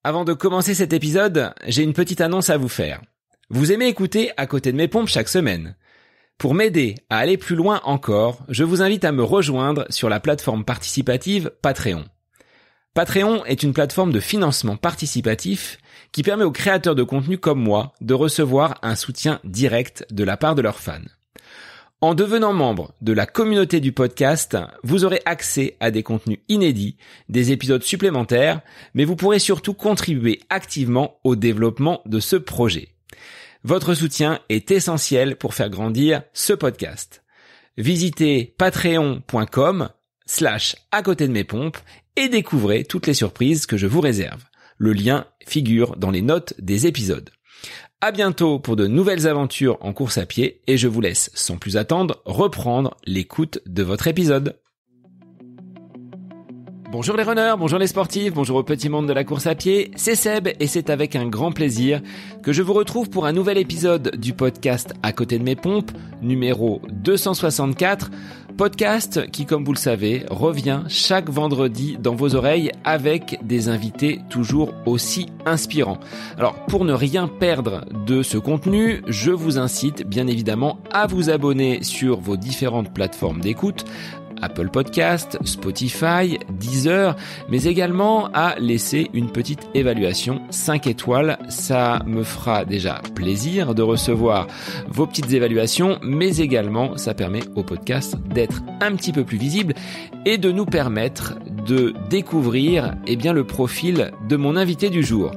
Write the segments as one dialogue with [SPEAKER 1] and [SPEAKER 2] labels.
[SPEAKER 1] Avant de commencer cet épisode, j'ai une petite annonce à vous faire. Vous aimez écouter À côté de mes pompes chaque semaine. Pour m'aider à aller plus loin encore, je vous invite à me rejoindre sur la plateforme participative Patreon. Patreon est une plateforme de financement participatif qui permet aux créateurs de contenu comme moi de recevoir un soutien direct de la part de leurs fans. En devenant membre de la communauté du podcast, vous aurez accès à des contenus inédits, des épisodes supplémentaires, mais vous pourrez surtout contribuer activement au développement de ce projet. Votre soutien est essentiel pour faire grandir ce podcast. Visitez patreon.com/à côté de mes pompes et découvrez toutes les surprises que je vous réserve. Le lien figure dans les notes des épisodes. À bientôt pour de nouvelles aventures en course à pied et je vous laisse sans plus attendre reprendre l'écoute de votre épisode. Bonjour les runners, bonjour les sportifs, bonjour au petit monde de la course à pied, c'est Seb et c'est avec un grand plaisir que je vous retrouve pour un nouvel épisode du podcast À côté de mes pompes, numéro 264, podcast qui, comme vous le savez, revient chaque vendredi dans vos oreilles avec des invités toujours aussi inspirants. Alors, pour ne rien perdre de ce contenu, je vous incite bien évidemment à vous abonner sur vos différentes plateformes d'écoute, Apple Podcast, Spotify, Deezer, mais également à laisser une petite évaluation 5 étoiles. Ça me fera déjà plaisir de recevoir vos petites évaluations, mais également ça permet au podcast d'être un petit peu plus visible et de nous permettre de découvrir le profil de mon invité du jour.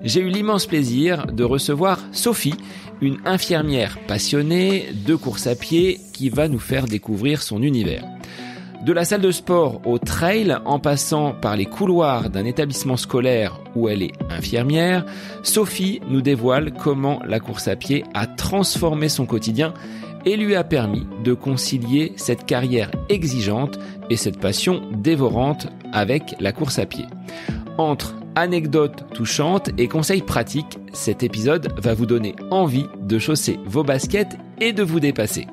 [SPEAKER 1] J'ai eu l'immense plaisir de recevoir Sophie, une infirmière passionnée de course à pied qui va nous faire découvrir son univers. De la salle de sport au trail, en passant par les couloirs d'un établissement scolaire où elle est infirmière, Sophie nous dévoile comment la course à pied a transformé son quotidien et lui a permis de concilier cette carrière exigeante et cette passion dévorante avec la course à pied. Entre anecdotes touchantes et conseils pratiques, cet épisode va vous donner envie de chausser vos baskets et de vous dépasser.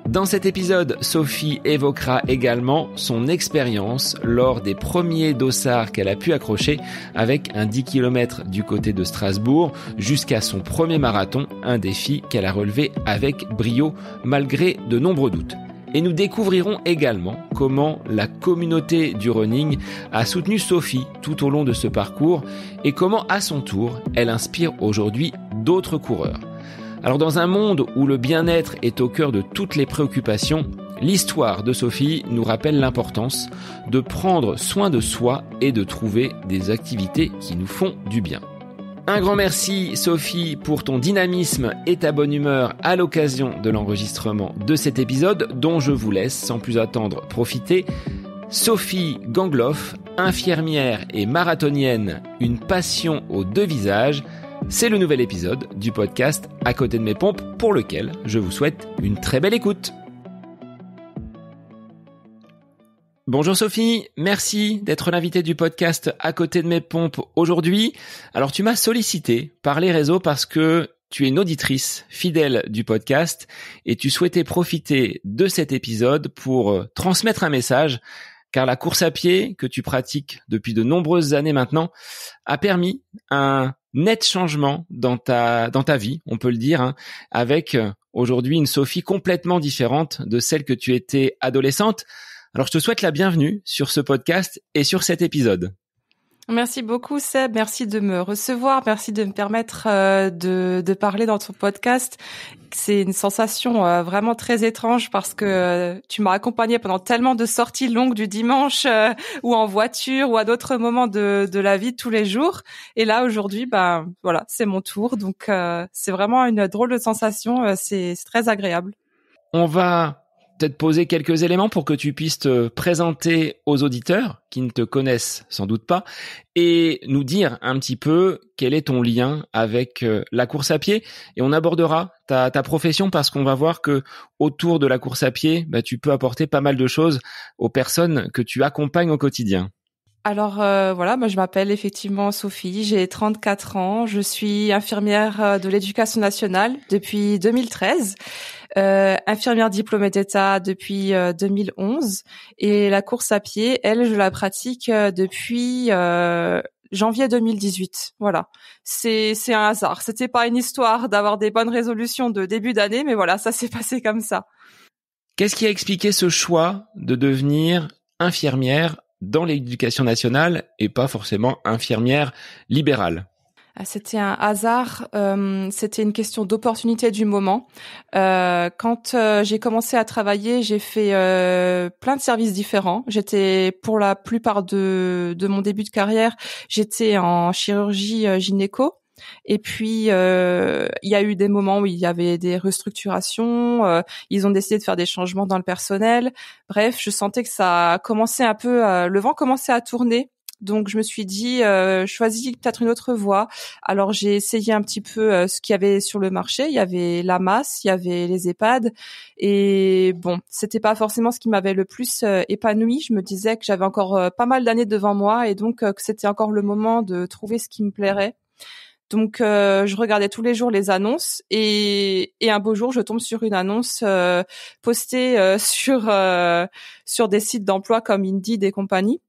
[SPEAKER 1] Dans cet épisode, Sophie évoquera également son expérience lors des premiers dossards qu'elle a pu accrocher avec un 10 km du côté de Strasbourg jusqu'à son premier marathon, un défi qu'elle a relevé avec brio malgré de nombreux doutes. Et nous découvrirons également comment la communauté du running a soutenu Sophie tout au long de ce parcours et comment à son tour, elle inspire aujourd'hui d'autres coureurs. Alors dans un monde où le bien-être est au cœur de toutes les préoccupations, l'histoire de Sophie nous rappelle l'importance de prendre soin de soi et de trouver des activités qui nous font du bien. Un grand merci Sophie pour ton dynamisme et ta bonne humeur à l'occasion de l'enregistrement de cet épisode dont je vous laisse sans plus attendre profiter. Sophie Gangloff, infirmière et marathonienne, une passion aux deux visages. C'est le nouvel épisode du podcast À côté de mes pompes pour lequel je vous souhaite une très belle écoute. Bonjour Sophie, merci d'être l'invitée du podcast À côté de mes pompes aujourd'hui. Alors tu m'as sollicité par les réseaux parce que tu es une auditrice fidèle du podcast et tu souhaitais profiter de cet épisode pour transmettre un message car la course à pied que tu pratiques depuis de nombreuses années maintenant a permis un net changement dans ta vie, on peut le dire, avec aujourd'hui une Sophie complètement différente de celle que tu étais adolescente. Alors je te souhaite la bienvenue sur ce podcast et sur cet épisode.
[SPEAKER 2] Merci beaucoup Seb, merci de me recevoir, merci de me permettre de parler dans ton podcast. C'est une sensation vraiment très étrange parce que tu m'as accompagnée pendant tellement de sorties longues du dimanche ou en voiture ou à d'autres moments de la vie de tous les jours. Et là aujourd'hui, voilà, c'est mon tour. Donc c'est vraiment une drôle de sensation, c'est très agréable.
[SPEAKER 1] On va peut-être poser quelques éléments pour que tu puisses te présenter aux auditeurs qui ne te connaissent sans doute pas et nous dire un petit peu quel est ton lien avec la course à pied. Et on abordera ta profession parce qu'on va voir que autour de la course à pied, tu peux apporter pas mal de choses aux personnes que tu accompagnes au quotidien.
[SPEAKER 2] Alors voilà, moi je m'appelle effectivement Sophie, j'ai 34 ans, je suis infirmière de l'éducation nationale depuis 2013. Infirmière diplômée d'État depuis 2011 et la course à pied, elle, je la pratique depuis janvier 2018. Voilà. C'est un hasard. C'était pas une histoire d'avoir des bonnes résolutions de début d'année, mais voilà, ça s'est passé comme ça.
[SPEAKER 1] Qu'est-ce qui a expliqué ce choix de devenir infirmière dans l'éducation nationale et pas forcément infirmière libérale?
[SPEAKER 2] C'était un hasard, c'était une question d'opportunité du moment. Quand j'ai commencé à travailler, j'ai fait plein de services différents. J'étais, pour la plupart de mon début de carrière, j'étais en chirurgie gynéco. Et puis, il y a eu des moments où il y avait des restructurations, ils ont décidé de faire des changements dans le personnel. Bref, je sentais que ça commençait un peu, le vent commençait à tourner. Donc je me suis dit, choisis peut-être une autre voie. Alors j'ai essayé un petit peu ce qu'il y avait sur le marché. Il y avait la masse, il y avait les EHPAD, et bon, c'était pas forcément ce qui m'avait le plus épanoui. Je me disais que j'avais encore pas mal d'années devant moi, et donc que c'était encore le moment de trouver ce qui me plairait. Donc je regardais tous les jours les annonces, et un beau jour je tombe sur une annonce postée sur des sites d'emploi comme Indeed et compagnie.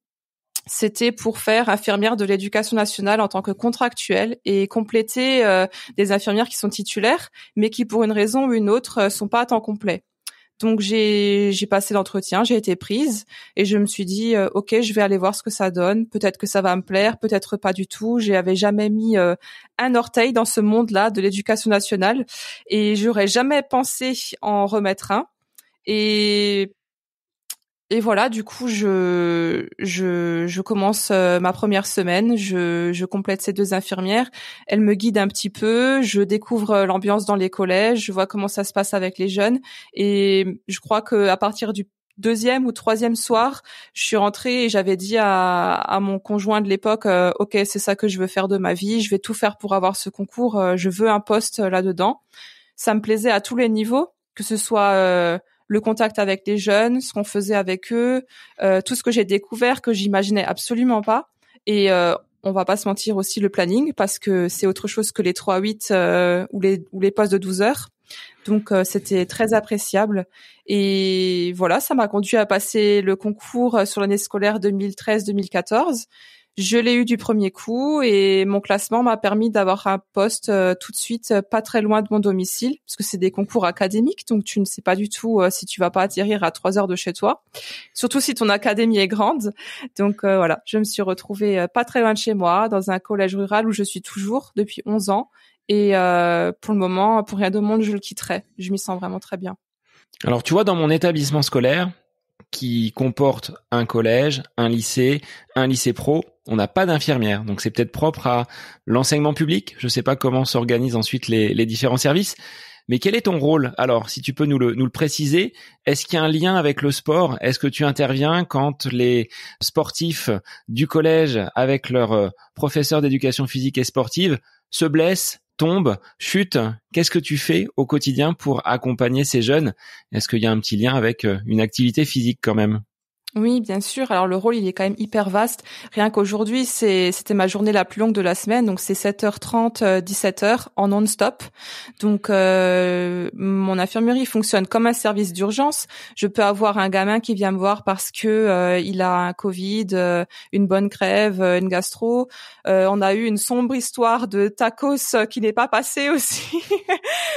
[SPEAKER 2] C'était pour faire infirmière de l'éducation nationale en tant que contractuelle et compléter des infirmières qui sont titulaires, mais qui pour une raison ou une autre sont pas à temps complet. Donc j'ai passé l'entretien, j'ai été prise, et je me suis dit ok, je vais aller voir ce que ça donne. Peut-être que ça va me plaire, peut-être pas du tout. J'avais jamais mis un orteil dans ce monde-là de l'éducation nationale, et j'aurais jamais pensé en remettre un. Et voilà, du coup, je commence ma première semaine, je complète ces 2 infirmières. Elles me guident un petit peu, je découvre l'ambiance dans les collèges, je vois comment ça se passe avec les jeunes, et je crois que à partir du 2e ou 3e soir, je suis rentrée et j'avais dit à mon conjoint de l'époque, ok, c'est ça que je veux faire de ma vie, je vais tout faire pour avoir ce concours, je veux un poste là-dedans. Ça me plaisait à tous les niveaux, que ce soit le contact avec les jeunes, ce qu'on faisait avec eux, tout ce que j'ai découvert que j'imaginais absolument pas. Et on va pas se mentir aussi, le planning, parce que c'est autre chose que les 3-8 ou les postes de 12 heures. Donc c'était très appréciable. Et voilà, ça m'a conduit à passer le concours sur l'année scolaire 2013-2014. Je l'ai eu du premier coup, et mon classement m'a permis d'avoir un poste tout de suite pas très loin de mon domicile, parce que c'est des concours académiques, donc tu ne sais pas du tout si tu vas pas atterrir à 3 heures de chez toi, surtout si ton académie est grande. Donc voilà, je me suis retrouvée pas très loin de chez moi, dans un collège rural où je suis toujours depuis 11 ans, et pour le moment, pour rien au monde, je le quitterai. Je m'y sens vraiment très bien.
[SPEAKER 1] Alors tu vois, dans mon établissement scolaire, qui comporte un collège, un lycée pro, on n'a pas d'infirmière. Donc c'est peut-être propre à l'enseignement public. Je sais pas comment s'organisent ensuite les différents services. Mais quel est ton rôle? Alors, si tu peux nous le préciser, est-ce qu'il y a un lien avec le sport? Est-ce que tu interviens quand les sportifs du collège, avec leurs professeurs d'éducation physique et sportive, se blessent, tombent, chutent? Qu'est-ce que tu fais au quotidien pour accompagner ces jeunes? Est-ce qu'il y a un petit lien avec une activité physique quand même?
[SPEAKER 2] Oui, bien sûr. Alors le rôle, il est quand même hyper vaste. Rien qu'aujourd'hui, c'était ma journée la plus longue de la semaine, donc c'est 7h30, 17h en non-stop. Donc mon infirmerie fonctionne comme un service d'urgence. Je peux avoir un gamin qui vient me voir parce que il a un Covid, une bonne crève, une gastro. On a eu une sombre histoire de tacos qui n'est pas passée aussi.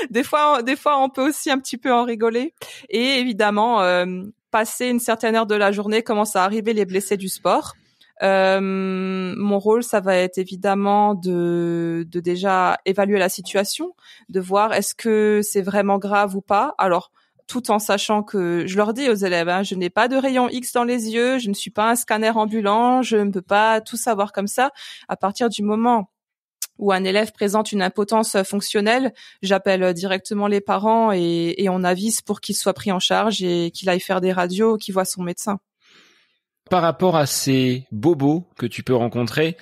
[SPEAKER 2] Des fois, on peut aussi un petit peu en rigoler. Et évidemment, passer une certaine heure de la journée, commencent à arriver les blessés du sport. Mon rôle, ça va être évidemment de déjà évaluer la situation, de voir est-ce que c'est vraiment grave ou pas. Alors, tout en sachant que je leur dis aux élèves, je n'ai pas de rayon X dans les yeux, je ne suis pas un scanner ambulant, je ne peux pas tout savoir comme ça. À partir du moment où un élève présente une impotence fonctionnelle, j'appelle directement les parents, et on avise pour qu'il soit pris en charge et qu'il aille faire des radios, qu'il voit son médecin.
[SPEAKER 1] Par rapport à ces bobos que tu peux rencontrer,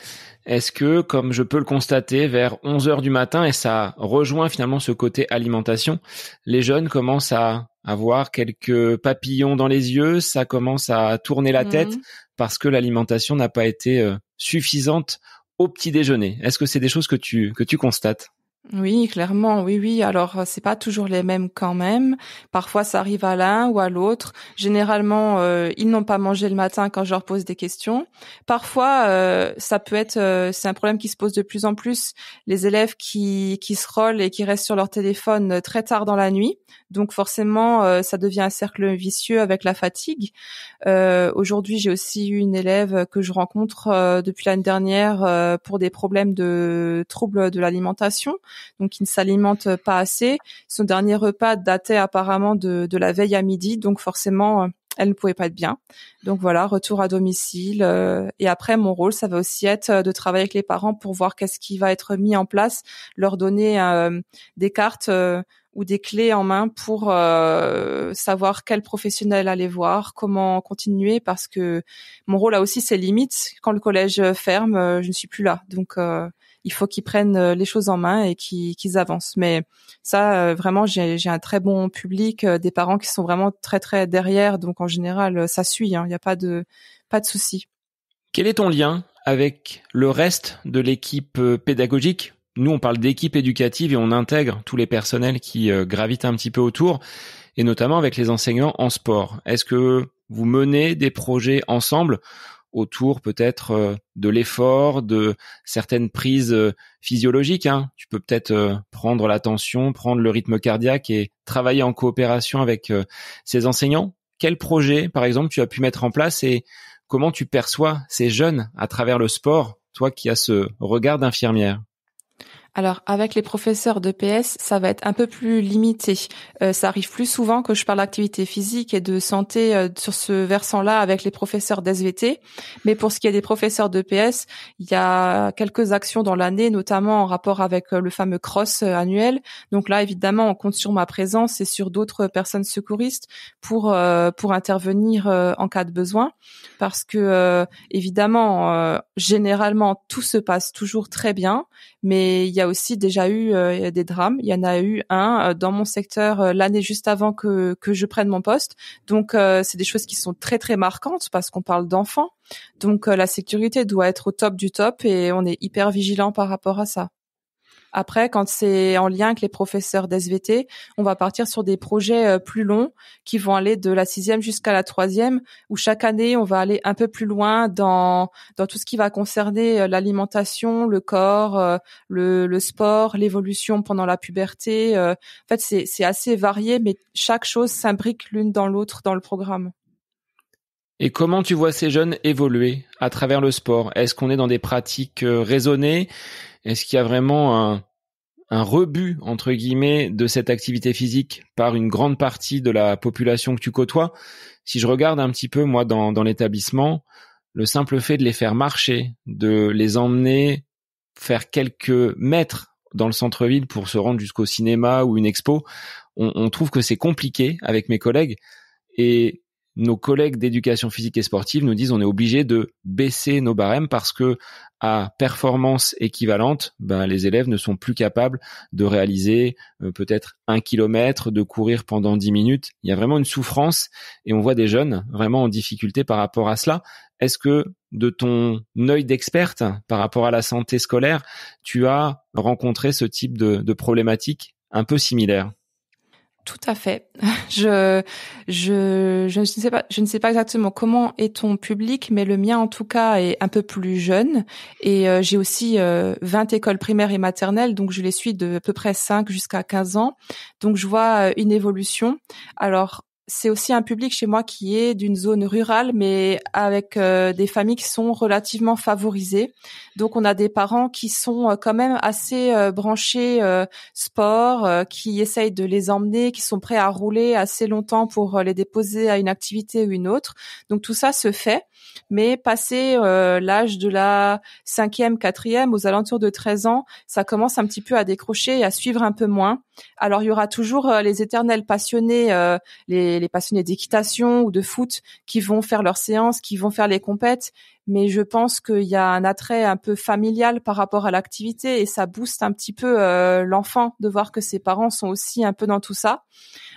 [SPEAKER 1] est-ce que, comme je peux le constater, vers 11 heures du matin, et ça rejoint finalement ce côté alimentation, les jeunes commencent à avoir quelques papillons dans les yeux, ça commence à tourner la tête parce que l'alimentation n'a pas été suffisante au petit déjeuner? Est-ce que c'est des choses que tu constates?
[SPEAKER 2] Oui, clairement, oui, oui. Alors, c'est pas toujours les mêmes quand même. Parfois, ça arrive à l'un ou à l'autre. Généralement, ils n'ont pas mangé le matin quand je leur pose des questions. Parfois, ça peut être, c'est un problème qui se pose de plus en plus. Les élèves qui scrollent et qui restent sur leur téléphone très tard dans la nuit. Donc, forcément, ça devient un cercle vicieux avec la fatigue. Aujourd'hui, j'ai aussi eu une élève que je rencontre depuis l'année dernière pour des problèmes de troubles de l'alimentation. Donc il ne s'alimente pas assez. Son dernier repas datait apparemment de la veille à midi, donc forcément elle ne pouvait pas être bien. Donc voilà, retour à domicile. Et après, mon rôle, ça va aussi être de travailler avec les parents pour voir qu'est-ce qui va être mis en place, leur donner des cartes ou des clés en main pour savoir quel professionnel aller voir, comment continuer, parce que mon rôle a aussi ses limites. Quand le collège ferme, je ne suis plus là. Donc il faut qu'ils prennent les choses en main et qu'ils avancent. Mais ça, vraiment, j'ai un très bon public, des parents qui sont vraiment très très derrière. Donc en général, ça suit. Il n'y a pas de souci.
[SPEAKER 1] Quel est ton lien avec le reste de l'équipe pédagogique ? Nous, on parle d'équipe éducative et on intègre tous les personnels qui gravitent un petit peu autour, et notamment avec les enseignants en sport. Est-ce que vous menez des projets ensemble autour peut-être de l'effort, de certaines prises physiologiques, hein. Tu peux peut-être prendre la tension, prendre le rythme cardiaque et travailler en coopération avec ces enseignants. Quel projet, par exemple, tu as pu mettre en place et comment tu perçois ces jeunes à travers le sport, toi qui as ce regard d'infirmière?
[SPEAKER 2] Alors, avec les professeurs d'EPS, ça va être un peu plus limité. Ça arrive plus souvent que je parle d'activité physique et de santé sur ce versant-là avec les professeurs d'SVT. Mais pour ce qui est des professeurs d'EPS, il y a quelques actions dans l'année, notamment en rapport avec le fameux cross annuel. Donc là, évidemment, on compte sur ma présence et sur d'autres personnes secouristes pour intervenir en cas de besoin. Parce que, évidemment, généralement, tout se passe toujours très bien, mais il y a aussi déjà eu des drames. Il y en a eu un dans mon secteur l'année juste avant que je prenne mon poste. Donc c'est des choses qui sont très très marquantes parce qu'on parle d'enfants. Donc la sécurité doit être au top du top et on est hyper vigilant par rapport à ça. Après, quand c'est en lien avec les professeurs d'SVT, on va partir sur des projets plus longs qui vont aller de la 6e jusqu'à la 3e, où chaque année, on va aller un peu plus loin dans tout ce qui va concerner l'alimentation, le corps, le sport, l'évolution pendant la puberté. En fait, c'est assez varié, mais chaque chose s'imbrique l'une dans l'autre dans le programme.
[SPEAKER 1] Et comment tu vois ces jeunes évoluer à travers le sport ? Est-ce qu'on est dans des pratiques raisonnées ? Est-ce qu'il y a vraiment un rebut, entre guillemets, de cette activité physique par une grande partie de la population que tu côtoies ? Si je regarde un petit peu, moi, dans l'établissement, le simple fait de les faire marcher, de les emmener faire quelques mètres dans le centre-ville pour se rendre jusqu'au cinéma ou une expo, on trouve que c'est compliqué avec mes collègues. Et nos collègues d'éducation physique et sportive nous disent on est obligé de baisser nos barèmes parce que à performance équivalente, les élèves ne sont plus capables de réaliser peut-être 1 kilomètre, de courir pendant 10 minutes. Il y a vraiment une souffrance et on voit des jeunes vraiment en difficulté par rapport à cela. Est-ce que de ton œil d'experte par rapport à la santé scolaire, tu as rencontré ce type de problématique un peu similaire ?
[SPEAKER 2] Tout à fait. Je ne sais pas exactement comment est ton public, mais le mien en tout cas est un peu plus jeune et j'ai aussi 20 écoles primaires et maternelles, donc je les suis de à peu près 5 jusqu'à 15 ans. Donc je vois une évolution. Alors c'est aussi un public chez moi qui est d'une zone rurale, mais avec des familles qui sont relativement favorisées. Donc, on a des parents qui sont quand même assez branchés sport, qui essayent de les emmener, qui sont prêts à rouler assez longtemps pour les déposer à une activité ou une autre. Donc, tout ça se fait. Mais passé l'âge de la 5e, 4e, aux alentours de 13 ans, ça commence un petit peu à décrocher et à suivre un peu moins. Alors, il y aura toujours les éternels passionnés, les passionnés d'équitation ou de foot qui vont faire leurs séances, qui vont faire les compètes. Mais je pense qu'il y a un attrait un peu familial par rapport à l'activité et ça booste un petit peu l'enfant de voir que ses parents sont aussi un peu dans tout ça.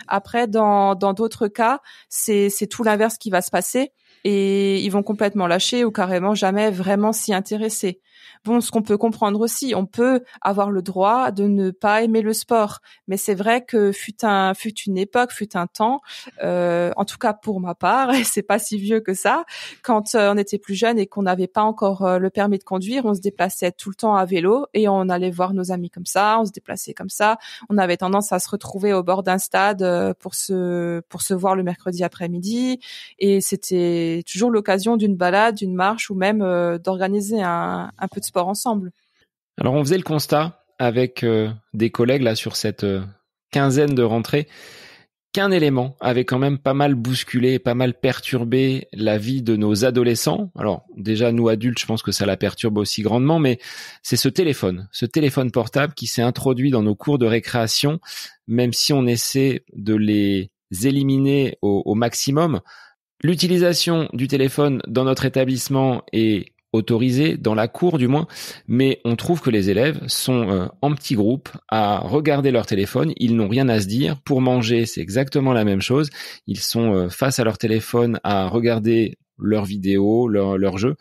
[SPEAKER 2] Après, dans d'autres cas, c'est tout l'inverse qui va se passer et ils vont complètement lâcher ou carrément jamais vraiment s'y intéresser. Bon, ce qu'on peut comprendre aussi, on peut avoir le droit de ne pas aimer le sport, mais c'est vrai que fut une époque, fut un temps, en tout cas pour ma part, et c'est pas si vieux que ça, quand on était plus jeune et qu'on n'avait pas encore le permis de conduire, on se déplaçait tout le temps à vélo et on allait voir nos amis comme ça, on se déplaçait comme ça. On avait tendance à se retrouver au bord d'un stade pour se voir le mercredi après-midi, et c'était toujours l'occasion d'une balade, d'une marche ou même d'organiser un peu de sport ensemble.
[SPEAKER 1] Alors on faisait le constat avec des collègues là sur cette quinzaine de rentrées qu'un élément avait quand même pas mal bousculé, pas mal perturbé la vie de nos adolescents. Alors déjà nous adultes, je pense que ça la perturbe aussi grandement, mais c'est ce téléphone portable qui s'est introduit dans nos cours de récréation, même si on essaie de les éliminer au maximum. L'utilisation du téléphone dans notre établissement est autorisée, dans la cour du moins, mais on trouve que les élèves sont en petits groupes à regarder leur téléphone, ils n'ont rien à se dire. Pour manger, c'est exactement la même chose. Ils sont face à leur téléphone à regarder leurs vidéos, leurs jeux,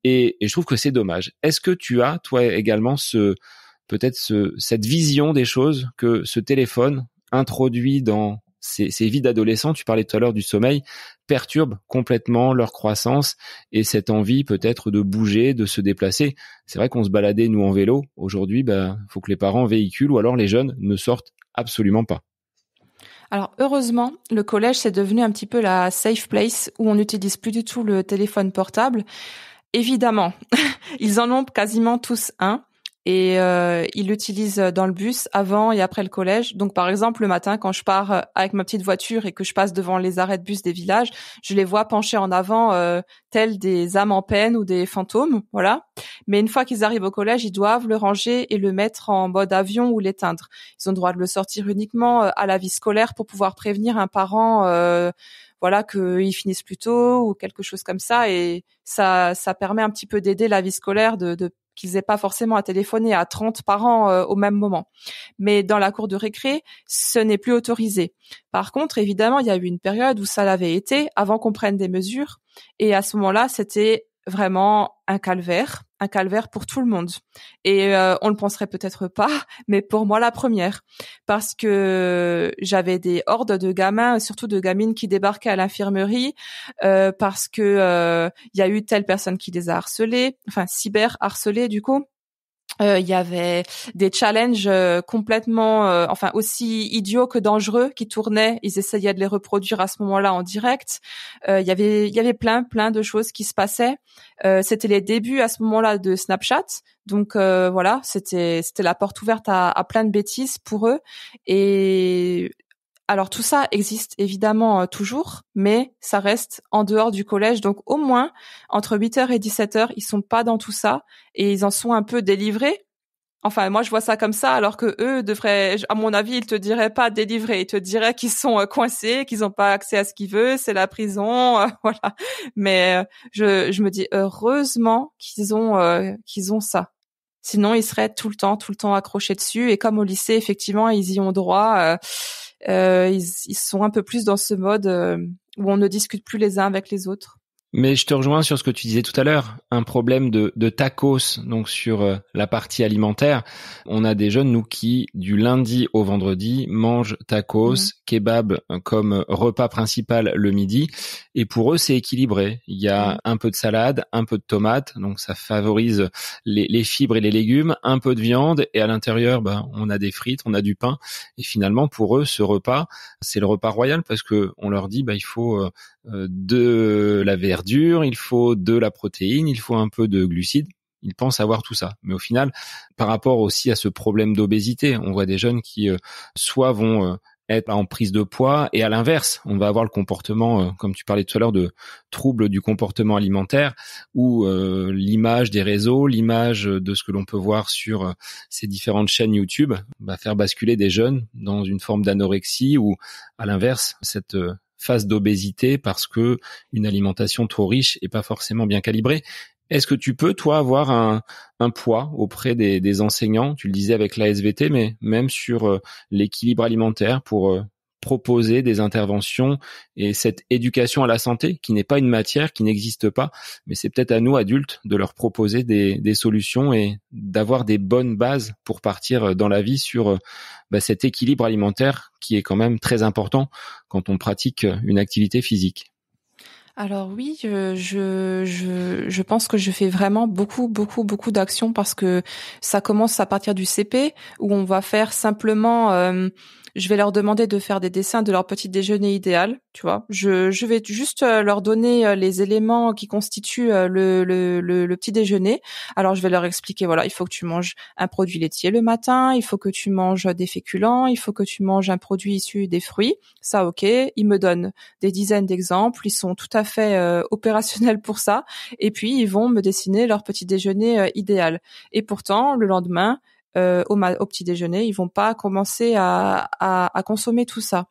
[SPEAKER 1] et je trouve que c'est dommage. Est-ce que tu as, toi également, cette vision des choses que ce téléphone introduit dans ces vies d'adolescents, tu parlais tout à l'heure du sommeil, perturbe complètement leur croissance et cette envie peut-être de bouger, de se déplacer. C'est vrai qu'on se baladait nous en vélo. Aujourd'hui, faut que les parents véhiculent ou alors les jeunes ne sortent absolument pas.
[SPEAKER 2] Alors heureusement, le collège c'est devenu un petit peu la safe place où on n'utilise plus du tout le téléphone portable. Évidemment, ils en ont quasiment tous un. Et ils l'utilisent dans le bus avant et après le collège. Donc par exemple le matin quand je pars avec ma petite voiture et que je passe devant les arrêts de bus des villages, je les vois penchés en avant tels des âmes en peine ou des fantômes, voilà. Mais une fois qu'ils arrivent au collège, ils doivent le ranger et le mettre en mode avion ou l'éteindre. Ils ont le droit de le sortir uniquement à la vie scolaire pour pouvoir prévenir un parent voilà, qu'ils finissent plus tôt ou quelque chose comme ça, et ça permet un petit peu d'aider la vie scolaire de qu'ils aient pas forcément à téléphoner à 30 parents au même moment. Mais dans la cour de récré, ce n'est plus autorisé. Par contre, évidemment, il y a eu une période où ça l'avait été avant qu'on prenne des mesures, et à ce moment-là, c'était vraiment un calvaire pour tout le monde. Et on le penserait peut-être pas, mais pour moi la première, parce que j'avais des hordes de gamins, surtout de gamines qui débarquaient à l'infirmerie parce que il y a eu telle personne qui les a harcelés, enfin cyber harcelés du coup. Il y avait des challenges complètement, enfin aussi idiots que dangereux qui tournaient. Ils essayaient de les reproduire à ce moment-là en direct. Il y avait plein de choses qui se passaient. C'était les débuts à ce moment-là de Snapchat, donc voilà, c'était la porte ouverte à plein de bêtises pour eux. Et alors tout ça existe évidemment toujours, mais ça reste en dehors du collège. Donc au moins, entre 8h et 17h, ils sont pas dans tout ça et ils en sont un peu délivrés. Enfin, moi je vois ça comme ça, alors que eux devraient, à mon avis, ils te diraient pas délivrés, ils te diraient qu'ils sont coincés, qu'ils ont pas accès à ce qu'ils veulent, c'est la prison, voilà. Mais je me dis heureusement qu'ils ont ça. Sinon, ils seraient tout le temps accrochés dessus. Et comme au lycée, effectivement, ils y ont droit. Ils sont un peu plus dans ce mode où on ne discute plus les uns avec les autres.
[SPEAKER 1] Mais je te rejoins sur ce que tu disais tout à l'heure, un problème de tacos, donc sur la partie alimentaire. On a des jeunes, nous, qui, du lundi au vendredi, mangent tacos, kebab comme repas principal le midi. Et pour eux, c'est équilibré. Il y a un peu de salade, un peu de tomate, donc ça favorise les fibres et les légumes, un peu de viande, et à l'intérieur, on a des frites, on a du pain. Et finalement, pour eux, ce repas, c'est le repas royal parce que on leur dit, il faut de la verdure, il faut de la protéine, il faut un peu de glucides. Ils pensent avoir tout ça. Mais au final, par rapport aussi à ce problème d'obésité, on voit des jeunes qui soit vont être en prise de poids, et à l'inverse, on va avoir le comportement, comme tu parlais tout à l'heure, de troubles du comportement alimentaire, où l'image des réseaux, l'image de ce que l'on peut voir sur ces différentes chaînes YouTube va faire basculer des jeunes dans une forme d'anorexie, ou à l'inverse, cette phase d'obésité parce que une alimentation trop riche est pas forcément bien calibrée. Est-ce que tu peux, toi, avoir un poids auprès des enseignants, tu le disais avec la SVT, mais même sur l'équilibre alimentaire pour proposer des interventions et cette éducation à la santé qui n'est pas une matière, qui n'existe pas, mais c'est peut-être à nous adultes de leur proposer des solutions et d'avoir des bonnes bases pour partir dans la vie sur cet équilibre alimentaire qui est quand même très important quand on pratique une activité physique.
[SPEAKER 2] Alors oui, je pense que je fais vraiment beaucoup d'actions parce que ça commence à partir du CP où on va faire simplement, je vais leur demander de faire des dessins de leur petit déjeuner idéal, tu vois. Je vais juste leur donner les éléments qui constituent le petit déjeuner. Alors je vais leur expliquer, voilà, il faut que tu manges un produit laitier le matin, il faut que tu manges des féculents, il faut que tu manges un produit issu des fruits. Ça, ok. Ils me donnent des dizaines d'exemples, ils sont tout à fait opérationnels pour ça. Et puis ils vont me dessiner leur petit déjeuner idéal. Et pourtant, le lendemain, au petit déjeuner, ils vont pas commencer à consommer tout ça.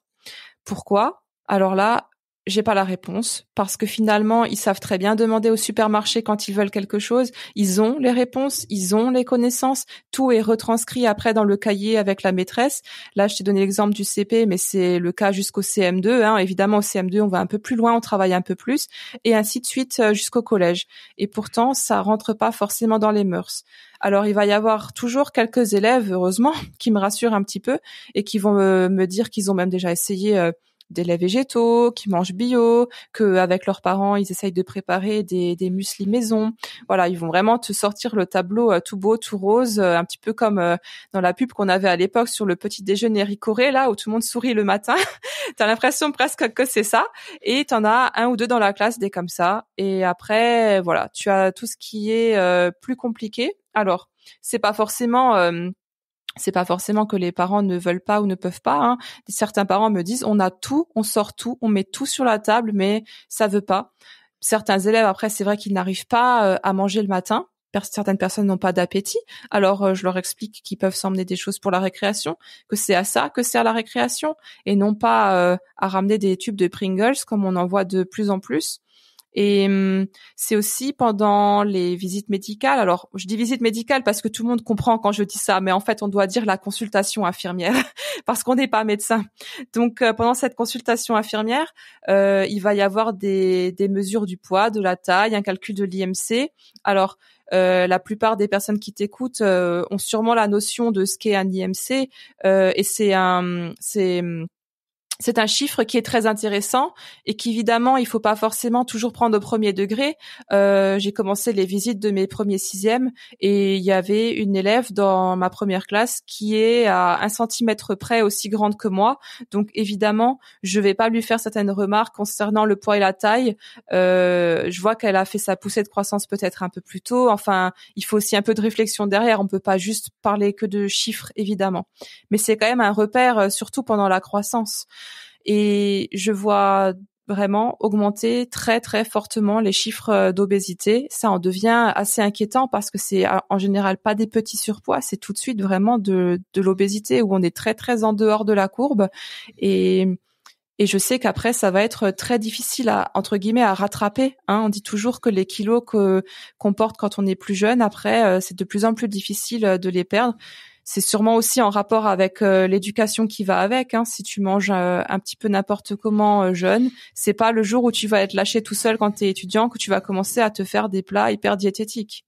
[SPEAKER 2] Pourquoi? Alors là, j'ai pas la réponse parce que finalement, ils savent très bien demander au supermarché quand ils veulent quelque chose. Ils ont les réponses, ils ont les connaissances. Tout est retranscrit après dans le cahier avec la maîtresse. Là, je t'ai donné l'exemple du CP, mais c'est le cas jusqu'au CM2. Évidemment, au CM2, on va un peu plus loin, on travaille un peu plus, et ainsi de suite jusqu'au collège. Et pourtant, ça rentre pas forcément dans les mœurs. Alors, il va y avoir toujours quelques élèves, heureusement, qui me rassurent un petit peu et qui vont me dire qu'ils ont même déjà essayé des laits végétaux, qui mangent bio, que avec leurs parents ils essayent de préparer des mueslis maison. Voilà, ils vont vraiment te sortir le tableau tout beau, tout rose, un petit peu comme dans la pub qu'on avait à l'époque sur le petit déjeuner Ricoré, là où tout le monde sourit le matin. T'as l'impression presque que c'est ça, et t'en as un ou deux dans la classe des comme ça. Et après, voilà, tu as tout ce qui est plus compliqué. Alors, c'est pas forcément que les parents ne veulent pas ou ne peuvent pas. Hein. Certains parents me disent on a tout, on sort tout, on met tout sur la table, mais ça veut pas. Certains élèves, après, c'est vrai qu'ils n'arrivent pas à manger le matin. Certaines personnes n'ont pas d'appétit. Alors, je leur explique qu'ils peuvent s'emmener des choses pour la récréation, que c'est à ça que sert la récréation, et non pas à ramener des tubes de Pringles comme on en voit de plus en plus. Et c'est aussi pendant les visites médicales. Alors, je dis visite médicale parce que tout le monde comprend quand je dis ça, mais en fait, on doit dire la consultation infirmière parce qu'on n'est pas médecin. Donc, pendant cette consultation infirmière, il va y avoir des mesures du poids, de la taille, un calcul de l'IMC. Alors, la plupart des personnes qui t'écoutent ont sûrement la notion de ce qu'est un IMC, et c'est un chiffre qui est très intéressant et qu'évidemment, il faut pas forcément toujours prendre au premier degré. J'ai commencé les visites de mes premiers sixièmes et il y avait une élève dans ma première classe qui est à 1 centimètre près aussi grande que moi. Donc évidemment, je vais pas lui faire certaines remarques concernant le poids et la taille. Je vois qu'elle a fait sa poussée de croissance peut-être un peu plus tôt. Enfin, il faut aussi un peu de réflexion derrière. On peut pas juste parler que de chiffres, évidemment. Mais c'est quand même un repère, surtout pendant la croissance. Et je vois vraiment augmenter très très fortement les chiffres d'obésité. Ça en devient assez inquiétant parce que c'est en général pas des petits surpoids, c'est tout de suite vraiment de l'obésité où on est très très en dehors de la courbe. Et je sais qu'après ça va être très difficile à entre guillemets à rattraper. Hein. On dit toujours que les kilos qu'on porte quand on est plus jeune, après c'est de plus en plus difficile de les perdre. C'est sûrement aussi en rapport avec l'éducation qui va avec. Hein. Si tu manges un petit peu n'importe comment jeune, c'est pas le jour où tu vas être lâché tout seul quand t'es étudiant que tu vas commencer à te faire des plats hyper diététiques.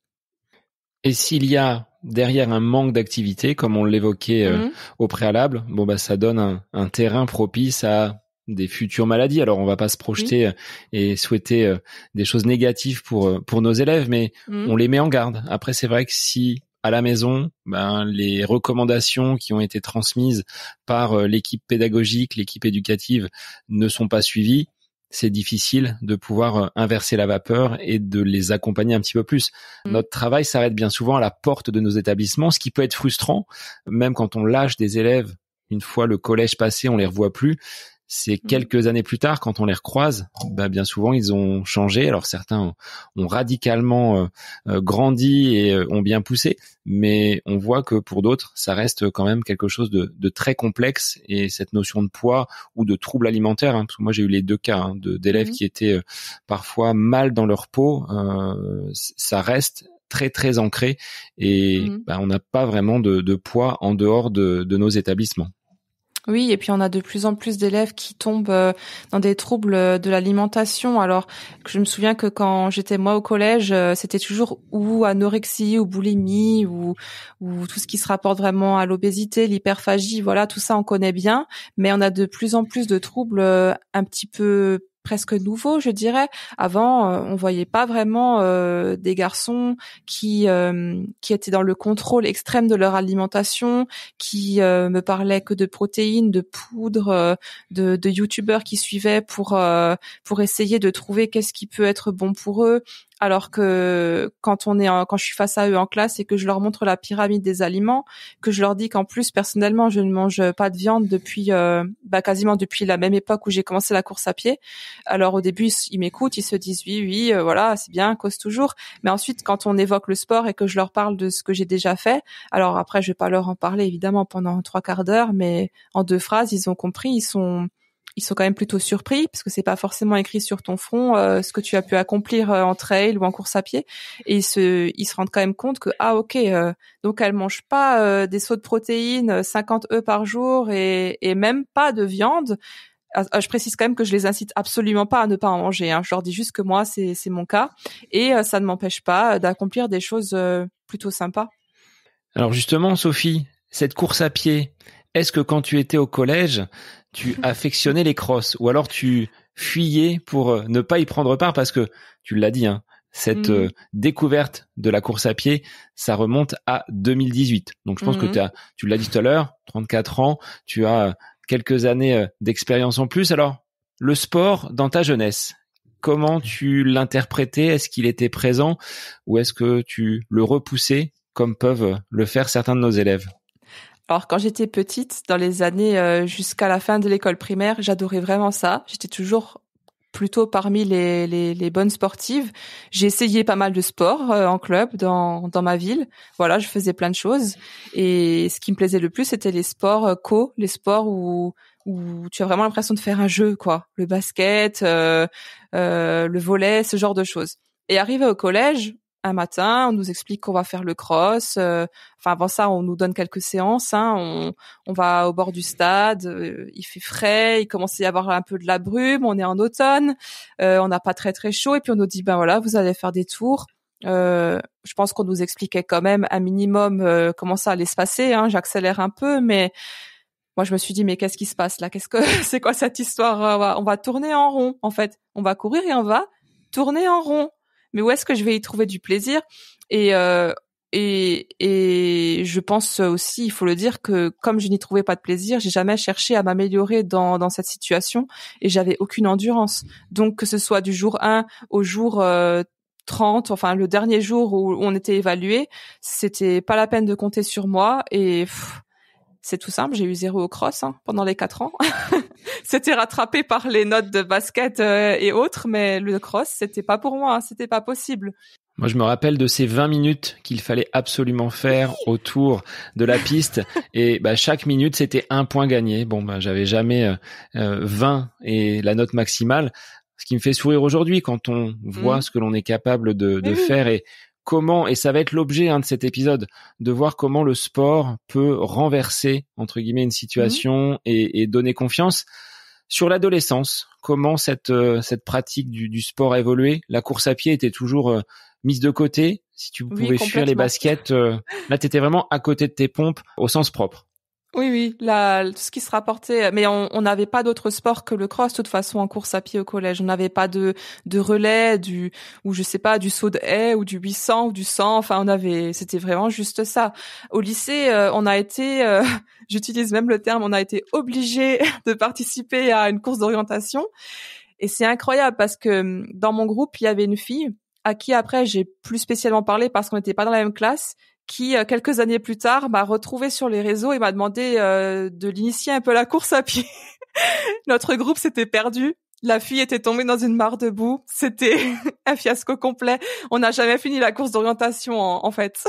[SPEAKER 1] Et s'il y a derrière un manque d'activité, comme on l'évoquait au préalable, ça donne un terrain propice à des futures maladies. Alors on va pas se projeter et souhaiter des choses négatives pour nos élèves, mais on les met en garde. Après, c'est vrai que si à la maison, les recommandations qui ont été transmises par l'équipe pédagogique, l'équipe éducative ne sont pas suivies, c'est difficile de pouvoir inverser la vapeur et de les accompagner un petit peu plus. Notre travail s'arrête bien souvent à la porte de nos établissements, ce qui peut être frustrant, même quand on lâche des élèves, une fois le collège passé, on les revoit plus. C'est quelques années plus tard, quand on les recroise, bien souvent ils ont changé. Alors certains ont radicalement grandi et ont bien poussé, mais on voit que pour d'autres, ça reste quand même quelque chose de très complexe. Et cette notion de poids ou de troubles alimentaires, parce que moi j'ai eu les deux cas d'élèves qui étaient parfois mal dans leur peau, ça reste très très ancré et on n'a pas vraiment de poids en dehors de nos établissements.
[SPEAKER 2] Oui, et puis on a de plus en plus d'élèves qui tombent dans des troubles de l'alimentation. Alors, je me souviens que quand j'étais moi au collège, c'était toujours ou anorexie ou boulimie ou tout ce qui se rapporte vraiment à l'obésité, l'hyperphagie. Voilà, tout ça on connaît bien, mais on a de plus en plus de troubles un petit peu presque nouveaux, je dirais. Avant, on voyait pas vraiment des garçons qui étaient dans le contrôle extrême de leur alimentation, qui me parlaient que de protéines, de poudre, de youtubeurs qui suivaient pour essayer de trouver qu'est-ce qui peut être bon pour eux. Alors que quand je suis face à eux en classe et que je leur montre la pyramide des aliments, que je leur dis qu'en plus personnellement je ne mange pas de viande depuis quasiment depuis la même époque où j'ai commencé la course à pied. Alors au début ils m'écoutent, ils se disent oui voilà c'est bien, cause toujours. Mais ensuite quand on évoque le sport et que je leur parle de ce que j'ai déjà fait, alors après je vais pas leur en parler évidemment pendant 3/4 d'heure, mais en 2 phrases ils ont compris, ils sont quand même plutôt surpris parce que c'est pas forcément écrit sur ton front ce que tu as pu accomplir en trail ou en course à pied, et ils se rendent quand même compte que donc elle mange pas des seaux de protéines 50 œufs par jour et même pas de viande. Je précise quand même que je les incite absolument pas à ne pas en manger, hein. Je leur dis juste que moi c'est mon cas et ça ne m'empêche pas d'accomplir des choses plutôt sympas.
[SPEAKER 1] Alors justement Sophie, cette course à pied, est-ce que quand tu étais au collège, tu affectionnais les crosses ou alors tu fuyais pour ne pas y prendre part parce que tu l'as dit, hein, cette découverte de la course à pied, ça remonte à 2018. Donc je pense que tu l'as dit tout à l'heure, 34 ans, tu as quelques années d'expérience en plus. Alors le sport dans ta jeunesse, comment tu l'interprétais? Est-ce qu'il était présent ou est-ce que tu le repoussais comme peuvent le faire certains de nos élèves?
[SPEAKER 2] Alors quand j'étais petite, dans les années jusqu'à la fin de l'école primaire, j'adorais vraiment ça. J'étais toujours plutôt parmi les bonnes sportives. J'ai essayé pas mal de sports en club dans ma ville. Voilà, je faisais plein de choses. Et ce qui me plaisait le plus, c'était les sports les sports où tu as vraiment l'impression de faire un jeu, quoi. Le basket, le volley, ce genre de choses. Et arrivé au collège, un matin, on nous explique qu'on va faire le cross. Enfin, avant ça, on nous donne quelques séances. Hein. On va au bord du stade. Il fait frais. Il commence à y avoir un peu de la brume. On est en automne. On n'a pas très très chaud. Et puis on nous dit, ben voilà, vous allez faire des tours. Je pense qu'on nous expliquait quand même un minimum comment ça allait se passer. Hein. J'accélère un peu, mais moi je me suis dit, mais qu'est-ce qui se passe là? C'est quoi cette histoire? On va tourner en rond. En fait, on va courir et on va tourner en rond. Mais où est-ce que je vais y trouver du plaisir? Et je pense aussi, il faut le dire, que comme je n'y trouvais pas de plaisir, j'ai jamais cherché à m'améliorer dans cette situation et j'avais aucune endurance. Donc que ce soit du jour 1 au jour 30, enfin le dernier jour où on était évalué, c'était pas la peine de compter sur moi et c'est tout simple, j'ai eu 0 au cross pendant les 4 ans. C'était rattrapé par les notes de basket et autres, mais le cross, c'était pas pour moi, c'était pas possible.
[SPEAKER 1] Moi, je me rappelle de ces 20 minutes qu'il fallait absolument faire autour de la piste. Et chaque minute, c'était 1 point gagné. Bon, j'avais jamais 20 et la note maximale. Ce qui me fait sourire aujourd'hui quand on voit ce que l'on est capable de faire et comment, et ça va être l'objet de cet épisode, de voir comment le sport peut renverser, entre guillemets, une situation et donner confiance. Sur l'adolescence, comment cette pratique du sport a évolué? La course à pied était toujours mise de côté. Si tu pouvais fuir les baskets, là, t'étais vraiment à côté de tes pompes au sens propre.
[SPEAKER 2] Oui, là, tout ce qui se rapportait, mais on n'avait pas d'autre sport que le cross, de toute façon, en course à pied au collège. On n'avait pas de relais, ou je sais pas, du saut de haie, ou du 800, ou du 100. Enfin, c'était vraiment juste ça. Au lycée, on a été, j'utilise même le terme, on a été obligé de participer à une course d'orientation. Et c'est incroyable parce que dans mon groupe, il y avait une fille à qui après j'ai plus spécialement parlé parce qu'on n'était pas dans la même classe, qui, quelques années plus tard, m'a retrouvée sur les réseaux et m'a demandé de l'initier un peu à la course à pied. Notre groupe s'était perdu. La fille était tombée dans une mare de boue. C'était un fiasco complet. On n'a jamais fini la course d'orientation, en fait.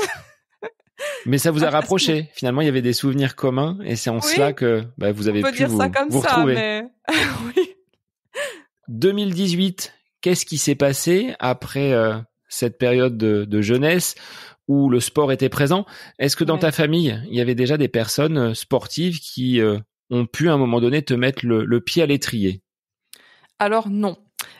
[SPEAKER 1] Mais ça vous a rapproché. Finalement, il y avait des souvenirs communs et c'est en cela que vous avez pu vous retrouver.
[SPEAKER 2] Mais... oui.
[SPEAKER 1] 2018, qu'est-ce qui s'est passé après cette période de jeunesse où le sport était présent? Est-ce que dans ta famille, il y avait déjà des personnes sportives qui ont pu à un moment donné te mettre le pied à l'étrier?
[SPEAKER 2] Alors non.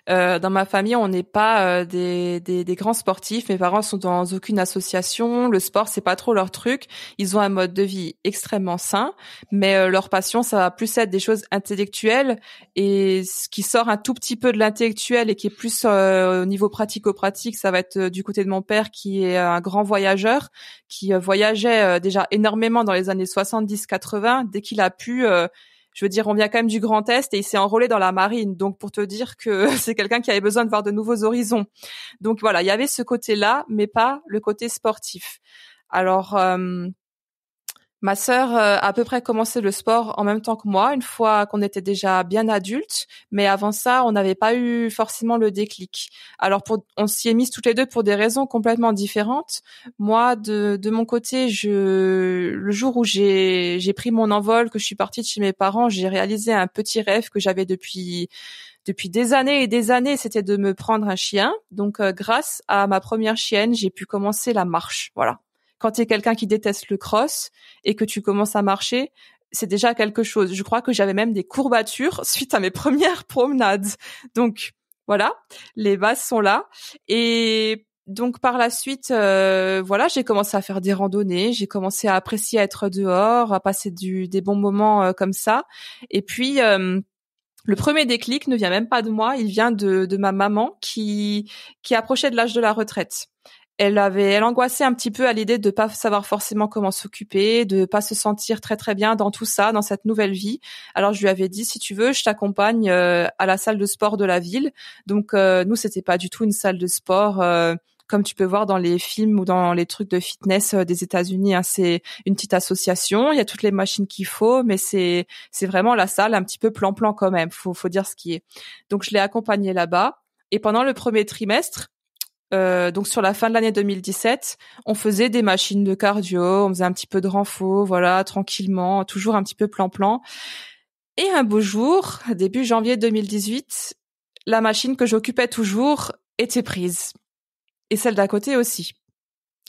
[SPEAKER 2] Dans ma famille, on n'est pas des grands sportifs. Mes parents sont dans aucune association. Le sport, c'est pas trop leur truc. Ils ont un mode de vie extrêmement sain, mais leur passion, ça va plus être des choses intellectuelles. Et ce qui sort un tout petit peu de l'intellectuel et qui est plus au niveau pratico-pratique, ça va être du côté de mon père, qui est un grand voyageur, qui voyageait déjà énormément dans les années 70-80. Dès qu'il a pu... je veux dire, on vient quand même du Grand Est et il s'est enrôlé dans la marine. Donc, pour te dire que c'est quelqu'un qui avait besoin de voir de nouveaux horizons. Donc, voilà, il y avait ce côté-là, mais pas le côté sportif. Alors, ma sœur a à peu près commencé le sport en même temps que moi, une fois qu'on était déjà bien adultes. Mais avant ça, on n'avait pas eu forcément le déclic. Alors, on s'y est mises toutes les deux pour des raisons complètement différentes. Moi, de mon côté, le jour où j'ai pris mon envol, que je suis partie de chez mes parents, j'ai réalisé un petit rêve que j'avais depuis des années et des années, c'était de me prendre un chien. Donc, grâce à ma première chienne, j'ai pu commencer la marche. Voilà. Quand tu es quelqu'un qui déteste le cross et que tu commences à marcher, c'est déjà quelque chose. Je crois que j'avais même des courbatures suite à mes premières promenades. Donc, voilà, les bases sont là. Et donc, par la suite, voilà, j'ai commencé à faire des randonnées. J'ai commencé à apprécier être dehors, à passer des bons moments comme ça. Et puis... le premier déclic ne vient même pas de moi, il vient de ma maman qui approchait de l'âge de la retraite. Elle angoissait un petit peu à l'idée de pas savoir forcément comment s'occuper, de pas se sentir très très bien dans tout ça, dans cette nouvelle vie. Alors je lui avais dit, si tu veux, je t'accompagne à la salle de sport de la ville. Donc nous, c'était pas du tout une salle de sport comme tu peux voir dans les films ou dans les trucs de fitness des États-Unis. Hein. C'est une petite association, il y a toutes les machines qu'il faut, mais c'est vraiment la salle un petit peu plan-plan quand même. Faut dire ce qui est. Donc je l'ai accompagnée là-bas. Et pendant le premier trimestre, donc sur la fin de l'année 2017, on faisait des machines de cardio, on faisait un petit peu de renfo, voilà, tranquillement, toujours un petit peu plan-plan. Et un beau jour, début janvier 2018, la machine que j'occupais toujours était prise. Et celle d'à côté aussi.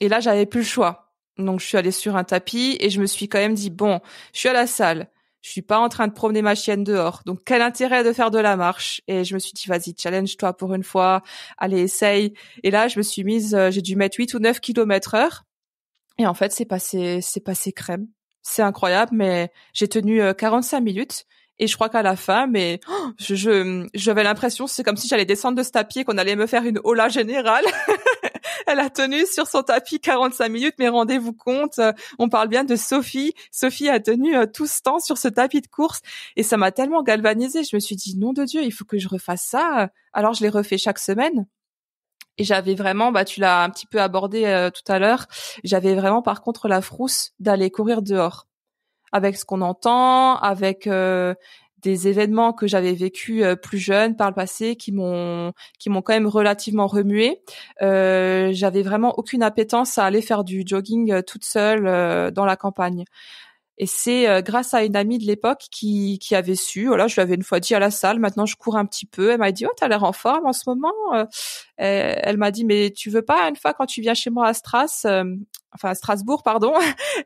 [SPEAKER 2] Et là, j'avais plus le choix. Donc je suis allée sur un tapis et je me suis quand même dit, bon, je suis à la salle. Je suis pas en train de promener ma chienne dehors. Donc, quel intérêt de faire de la marche? Et je me suis dit, vas-y, challenge-toi pour une fois. Allez, essaye. Et là, je me suis mise, j'ai dû mettre 8 ou 9 km/h. Et en fait, c'est passé crème. C'est incroyable, mais j'ai tenu 45 minutes. Et je crois qu'à la fin, mais j'avais l'impression, c'est comme si j'allais descendre de ce tapis et qu'on allait me faire une hola générale. Elle a tenu sur son tapis 45 minutes, mais rendez-vous compte, on parle bien de Sophie. Sophie a tenu tout ce temps sur ce tapis de course et ça m'a tellement galvanisée. Je me suis dit, nom de Dieu, il faut que je refasse ça. Alors, je l'ai refait chaque semaine. Et j'avais vraiment, tu l'as un petit peu abordé tout à l'heure, j'avais vraiment par contre la frousse d'aller courir dehors. Avec ce qu'on entend, avec des événements que j'avais vécus plus jeune par le passé qui m'ont quand même relativement remué. J'avais vraiment aucune appétence à aller faire du jogging toute seule dans la campagne. Et c'est grâce à une amie de l'époque qui avait su, voilà, je lui avais une fois dit à la salle, maintenant je cours un petit peu. Elle m'a dit, oh, t'as l'air en forme en ce moment. Elle m'a dit, mais tu veux pas une fois quand tu viens chez moi à à Strasbourg, pardon,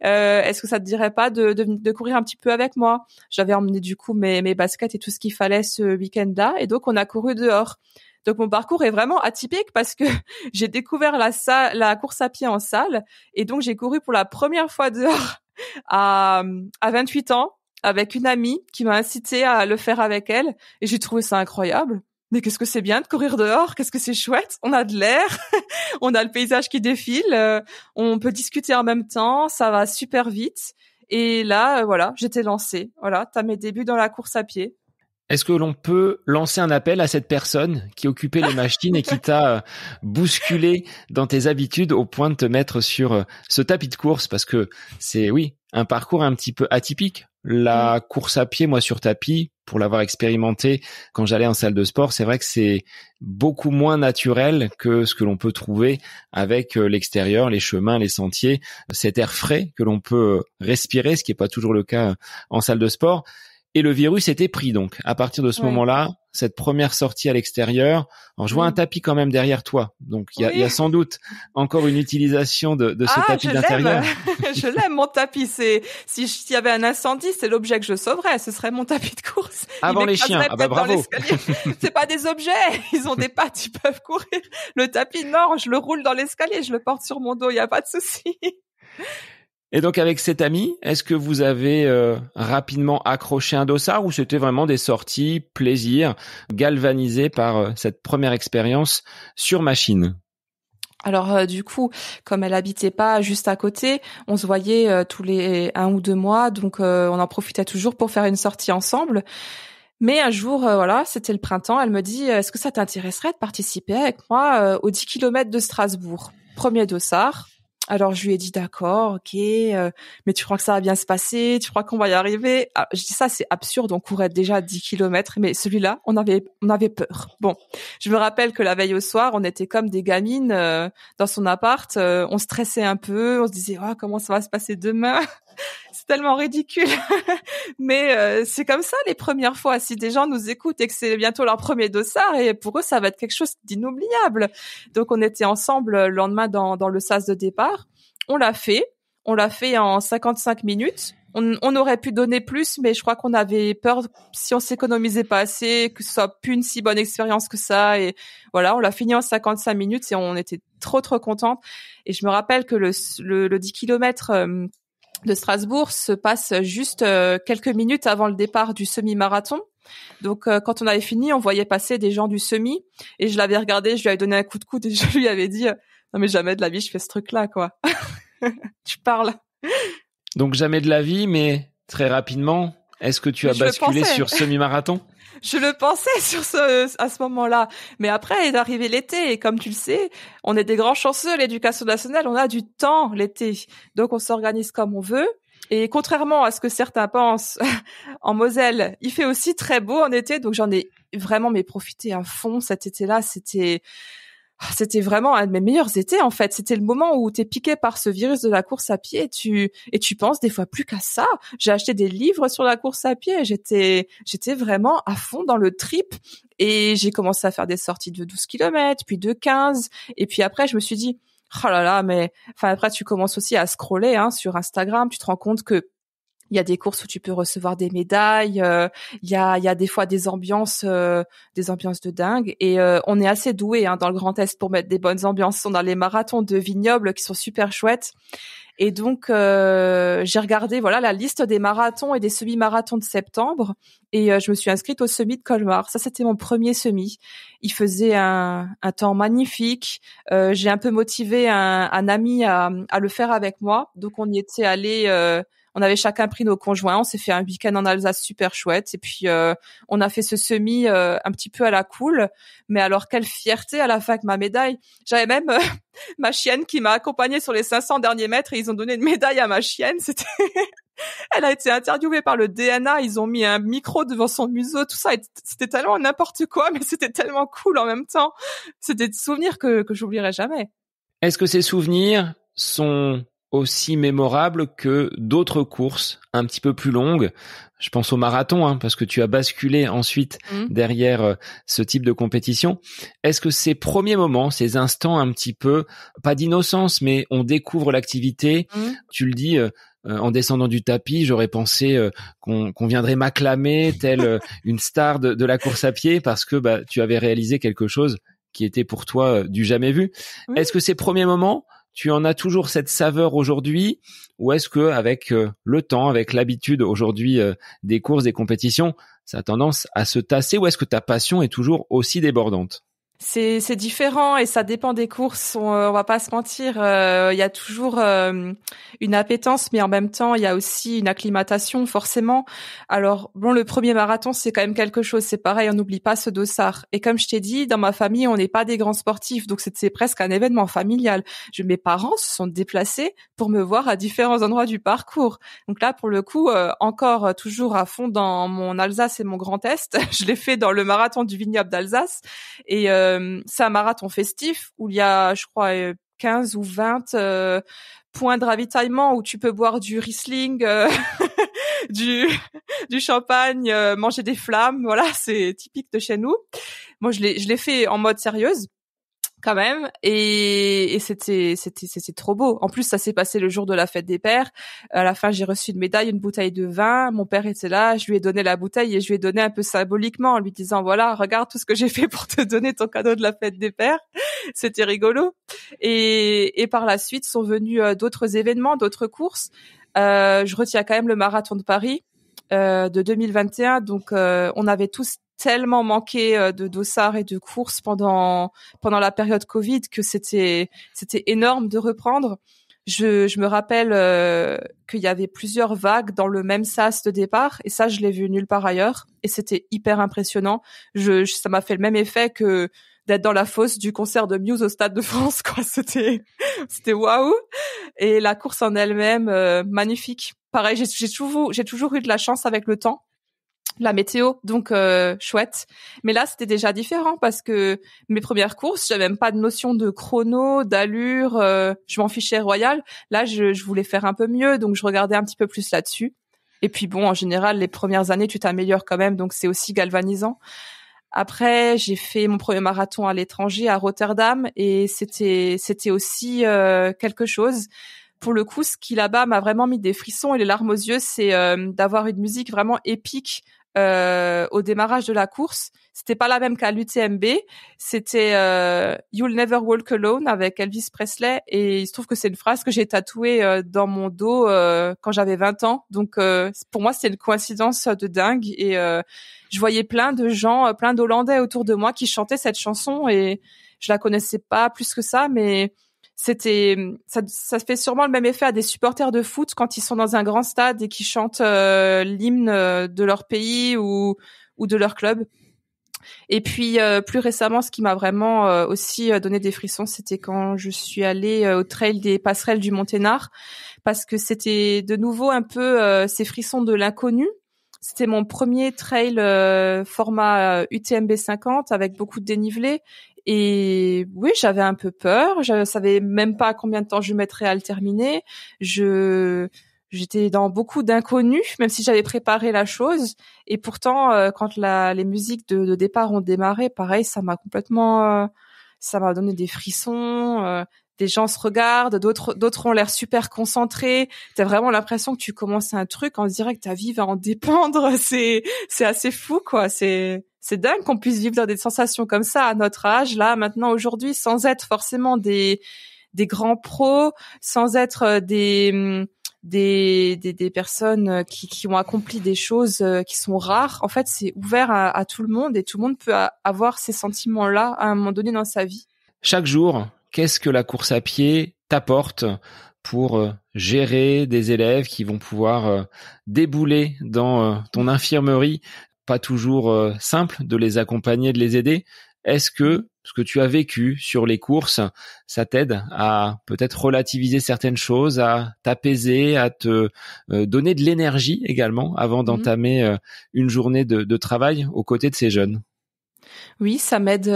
[SPEAKER 2] est-ce que ça te dirait pas de courir un petit peu avec moi? J'avais emmené du coup mes baskets et tout ce qu'il fallait ce week-end-là, et donc on a couru dehors. Donc mon parcours est vraiment atypique parce que j'ai découvert la course à pied en salle, et donc j'ai couru pour la première fois dehors à 28 ans avec une amie qui m'a incité à le faire avec elle, et j'ai trouvé ça incroyable. Mais qu'est-ce que c'est bien de courir dehors, qu'est-ce que c'est chouette, on a de l'air, on a le paysage qui défile, on peut discuter en même temps, ça va super vite. Et là, voilà, j'étais lancée. Voilà, t'as mes débuts dans la course à pied.
[SPEAKER 1] Est-ce que l'on peut lancer un appel à cette personne qui occupait les machines et qui t'a bousculé dans tes habitudes au point de te mettre sur ce tapis de course? Parce que c'est, oui, un parcours un petit peu atypique. La course à pied, moi, sur tapis, pour l'avoir expérimenté quand j'allais en salle de sport, c'est vrai que c'est beaucoup moins naturel que ce que l'on peut trouver avec l'extérieur, les chemins, les sentiers, cet air frais que l'on peut respirer, ce qui n'est pas toujours le cas en salle de sport. Et le virus était pris donc. À partir de ce moment-là, cette première sortie à l'extérieur. Alors, je vois un tapis quand même derrière toi. Donc, il y a sans doute encore une utilisation de ce tapis d'intérieur.
[SPEAKER 2] Je l'aime, mon tapis. S'il y avait un incendie, c'est l'objet que je sauverais. Ce serait mon tapis de course.
[SPEAKER 1] Avant les chiens. Ah bah bravo.
[SPEAKER 2] C'est pas des objets. Ils ont des pattes, ils peuvent courir. Le tapis, non, je le roule dans l'escalier, je le porte sur mon dos, il y a pas de souci.
[SPEAKER 1] Et donc avec cet ami, est-ce que vous avez rapidement accroché un dossard ou c'était vraiment des sorties plaisir, galvanisées par cette première expérience sur machine?
[SPEAKER 2] Alors du coup, comme elle habitait pas juste à côté, on se voyait tous les 1 ou 2 mois, donc on en profitait toujours pour faire une sortie ensemble. Mais un jour, voilà, c'était le printemps, elle me dit « Est-ce que ça t'intéresserait de participer avec moi aux 10 kilomètres de Strasbourg ?» Premier dossard. Alors je lui ai dit d'accord, ok, mais tu crois que ça va bien se passer? Tu crois qu'on va y arriver? Ah, je dis ça, c'est absurde, on courait déjà 10 kilomètres, mais celui-là, on avait peur. Bon, je me rappelle que la veille au soir, on était comme des gamines dans son appart, on stressait un peu, on se disait oh, comment ça va se passer demain? C'est tellement ridicule, mais c'est comme ça les premières fois. Si des gens nous écoutent et que c'est bientôt leur premier dossard, et pour eux ça va être quelque chose d'inoubliable. Donc on était ensemble le lendemain dans le sas de départ. On l'a fait en 55 minutes. On aurait pu donner plus, mais je crois qu'on avait peur si on s'économisait pas assez, que ce soit plus une si bonne expérience que ça. Et voilà, on l'a fini en 55 minutes et on était trop contente. Et je me rappelle que le 10 kilomètres de Strasbourg se passe juste quelques minutes avant le départ du semi-marathon. Donc quand on avait fini, on voyait passer des gens du semi et je l'avais regardé, je lui avais donné un coup de coude et je lui avais dit non mais jamais de la vie je fais ce truc-là quoi. Tu parles.
[SPEAKER 1] Donc jamais de la vie, mais très rapidement, est-ce que tu as basculé sur semi-marathon?
[SPEAKER 2] Je le pensais à ce moment-là. Mais après, est arrivé l'été. Et comme tu le sais, on est des grands chanceux. L'éducation nationale, on a du temps l'été. Donc, on s'organise comme on veut. Et contrairement à ce que certains pensent, en Moselle, il fait aussi très beau en été. Donc, j'en ai vraiment profité à fond cet été-là. C'était vraiment un de mes meilleurs étés, en fait. C'était le moment où t'es piqué par ce virus de la course à pied et tu penses des fois plus qu'à ça. J'ai acheté des livres sur la course à pied. J'étais vraiment à fond dans le trip et j'ai commencé à faire des sorties de 12 kilomètres, puis de 15. Et puis après, je me suis dit, oh là là, mais, enfin, après, tu commences aussi à scroller, sur Instagram. Tu te rends compte que il y a des courses où tu peux recevoir des médailles, il y a des fois des ambiances de dingue et on est assez doué dans le Grand Est pour mettre des bonnes ambiances. On a les marathons de vignobles qui sont super chouettes. Et donc j'ai regardé la liste des marathons et des semi-marathons de septembre et je me suis inscrite au semi de Colmar. Ça c'était mon premier semi. Il faisait un temps magnifique. J'ai un peu motivé un ami à le faire avec moi. Donc on y était allé on avait chacun pris nos conjoints, on s'est fait un week-end en Alsace super chouette et puis on a fait ce semi un petit peu à la cool. Mais alors quelle fierté à la fin avec ma médaille. J'avais même ma chienne qui m'a accompagnée sur les 500 derniers mètres et ils ont donné une médaille à ma chienne. Elle a été interviewée par le DNA, ils ont mis un micro devant son museau, tout ça. C'était tellement n'importe quoi, mais c'était tellement cool en même temps. C'était des souvenirs que j'oublierai jamais.
[SPEAKER 1] Est-ce que ces souvenirs sont aussi mémorables que d'autres courses un petit peu plus longues? Je pense au marathon, parce que tu as basculé ensuite derrière ce type de compétition. Est-ce que ces premiers moments, ces instants un petit peu, pas d'innocence, mais on découvre l'activité, tu le dis, en descendant du tapis, j'aurais pensé qu'on viendrait m'acclamer telle une star de la course à pied parce que tu avais réalisé quelque chose qui était pour toi du jamais vu. Oui. Est-ce que ces premiers moments, tu en as toujours cette saveur aujourd'hui ou est-ce que avec le temps, avec l'habitude aujourd'hui des courses, des compétitions, ça a tendance à se tasser ou est-ce que ta passion est toujours aussi débordante?
[SPEAKER 2] C'est différent et ça dépend des courses. On va pas se mentir. Il y a toujours une appétence, mais en même temps, il y a aussi une acclimatation, forcément. Alors, bon, le premier marathon, c'est quand même quelque chose. C'est pareil, on n'oublie pas ce dossard. Et comme je t'ai dit, dans ma famille, on n'est pas des grands sportifs, donc c'est presque un événement familial. Mes parents se sont déplacés pour me voir à différents endroits du parcours. Donc là, pour le coup, encore toujours à fond dans mon Alsace et mon Grand Est. Je l'ai fait dans le marathon du vignoble d'Alsace et c'est un marathon festif où il y a, je crois, 15 ou 20 points de ravitaillement où tu peux boire du Riesling du du champagne, manger des flammes, voilà, c'est typique de chez nous. Moi, je l'ai fait en mode sérieuse quand même, et c'était trop beau. En plus, ça s'est passé le jour de la fête des pères. À la fin, j'ai reçu une médaille, une bouteille de vin. Mon père était là, je lui ai donné la bouteille et je lui ai donné un peu symboliquement en lui disant voilà, regarde tout ce que j'ai fait pour te donner ton cadeau de la fête des pères. C'était rigolo. Et par la suite sont venus d'autres événements, d'autres courses. Je retiens quand même le marathon de Paris de 2021. Donc on avait tous tellement manqué de dossards et de courses pendant la période Covid que c'était énorme de reprendre. Je me rappelle qu'il y avait plusieurs vagues dans le même sas de départ, et ça je l'ai vu nulle part ailleurs, et c'était hyper impressionnant. Ça m'a fait le même effet que d'être dans la fosse du concert de Muse au Stade de France, quoi. C'était waouh. Et la course en elle-même, magnifique. Pareil, j'ai toujours eu de la chance avec le temps, la météo, donc chouette. Mais là, c'était déjà différent parce que mes premières courses, j'avais même pas de notion de chrono, d'allure, je m'en fichais royal. Là, je voulais faire un peu mieux, donc je regardais un petit peu plus là-dessus. Et puis bon, en général, les premières années, tu t'améliores quand même, donc c'est aussi galvanisant. Après, j'ai fait mon premier marathon à l'étranger, à Rotterdam, et c'était aussi quelque chose. Pour le coup, ce qui là-bas m'a vraiment mis des frissons et les larmes aux yeux, c'est d'avoir une musique vraiment épique au démarrage de la course. C'était pas la même qu'à l'UTMB. C'était You'll Never Walk Alone avec Elvis Presley, et il se trouve que c'est une phrase que j'ai tatouée dans mon dos quand j'avais 20 ans. Donc pour moi, c'est une coïncidence de dingue, et je voyais plein de gens, plein d'Hollandais autour de moi qui chantaient cette chanson, et je la connaissais pas plus que ça, mais ça fait sûrement le même effet à des supporters de foot quand ils sont dans un grand stade et qui chantent l'hymne de leur pays ou de leur club. Et puis plus récemment, ce qui m'a vraiment aussi donné des frissons, c'était quand je suis allée au trail des passerelles du Monténard, parce que c'était de nouveau un peu ces frissons de l'inconnu. C'était mon premier trail format UTMB 50 avec beaucoup de dénivelé. Et oui, j'avais un peu peur. Je savais même pas combien de temps je mettrais à le terminer. J'étais dans beaucoup d'inconnus, même si j'avais préparé la chose. Et pourtant, quand les musiques de départ ont démarré, pareil, ça m'a donné des frissons. Des gens se regardent, d'autres ont l'air super concentrés. T'as vraiment l'impression que tu commences un truc, on dirait que ta vie va en dépendre. C'est assez fou, quoi. C'est dingue qu'on puisse vivre dans des sensations comme ça à notre âge, là, maintenant, aujourd'hui, sans être forcément des grands pros, sans être des personnes qui ont accompli des choses qui sont rares. En fait, c'est ouvert à tout le monde, et tout le monde peut avoir ces sentiments-là à un moment donné dans sa vie.
[SPEAKER 1] Chaque jour, qu'est-ce que la course à pied t'apporte pour gérer des élèves qui vont pouvoir débouler dans ton infirmerie? Pas toujours simple de les accompagner, de les aider. Est-ce que ce que tu as vécu sur les courses, ça t'aide à peut-être relativiser certaines choses, à t'apaiser, à te donner de l'énergie également avant d'entamer une journée de travail aux côtés de ces jeunes?
[SPEAKER 2] Oui, ça m'aide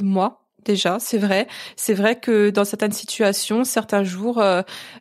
[SPEAKER 2] moi. Déjà, c'est vrai que dans certaines situations, certains jours,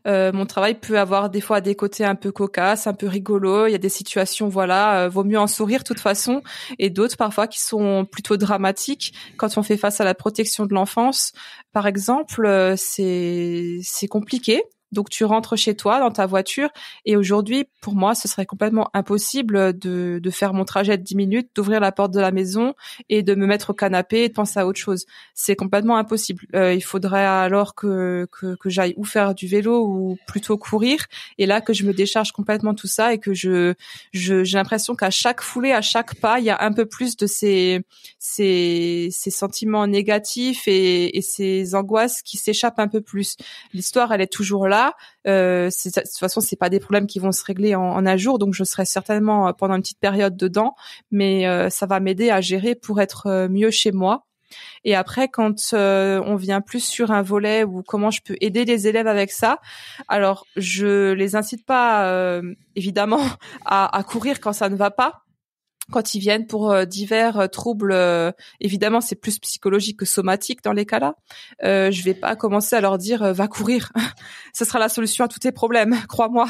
[SPEAKER 2] mon travail peut avoir des fois des côtés un peu cocasses, un peu rigolos. Il y a des situations, voilà, vaut mieux en sourire de toute façon, et d'autres parfois qui sont plutôt dramatiques quand on fait face à la protection de l'enfance. Par exemple, c'est compliqué. Donc tu rentres chez toi dans ta voiture, et aujourd'hui pour moi ce serait complètement impossible de faire mon trajet de 10 minutes, d'ouvrir la porte de la maison et de me mettre au canapé et de penser à autre chose. C'est complètement impossible. Il faudrait alors que j'aille ou faire du vélo ou plutôt courir, et là que je me décharge complètement tout ça, et que j'ai l'impression qu'à chaque foulée, à chaque pas, il y a un peu plus de ces sentiments négatifs et ces angoisses qui s'échappent un peu plus. L'histoire, elle est toujours là. De toute façon, c'est pas des problèmes qui vont se régler en un jour, donc je serai certainement pendant une petite période dedans, mais ça va m'aider à gérer pour être mieux chez moi. Et après, quand on vient plus sur un volet où comment je peux aider les élèves avec ça, alors je les incite pas évidemment à courir quand ça ne va pas. quand ils viennent pour divers troubles, évidemment c'est plus psychologique que somatique dans les cas-là. Je vais pas commencer à leur dire va courir, ce sera la solution à tous tes problèmes, crois-moi.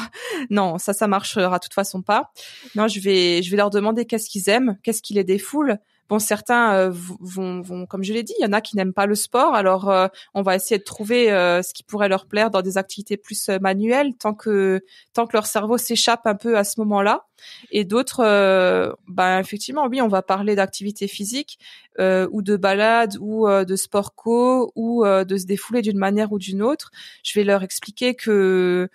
[SPEAKER 2] Non, ça marchera de toute façon pas. Non, je vais leur demander qu'est-ce qu'ils aiment, qu'est-ce qui les défoule. Bon, certains vont, comme je l'ai dit, il y en a qui n'aiment pas le sport. Alors, on va essayer de trouver ce qui pourrait leur plaire dans des activités plus manuelles, tant que leur cerveau s'échappe un peu à ce moment-là. Et d'autres, effectivement, oui, on va parler d'activité physique ou de balade ou de sport co ou de se défouler d'une manière ou d'une autre. Je vais leur expliquer que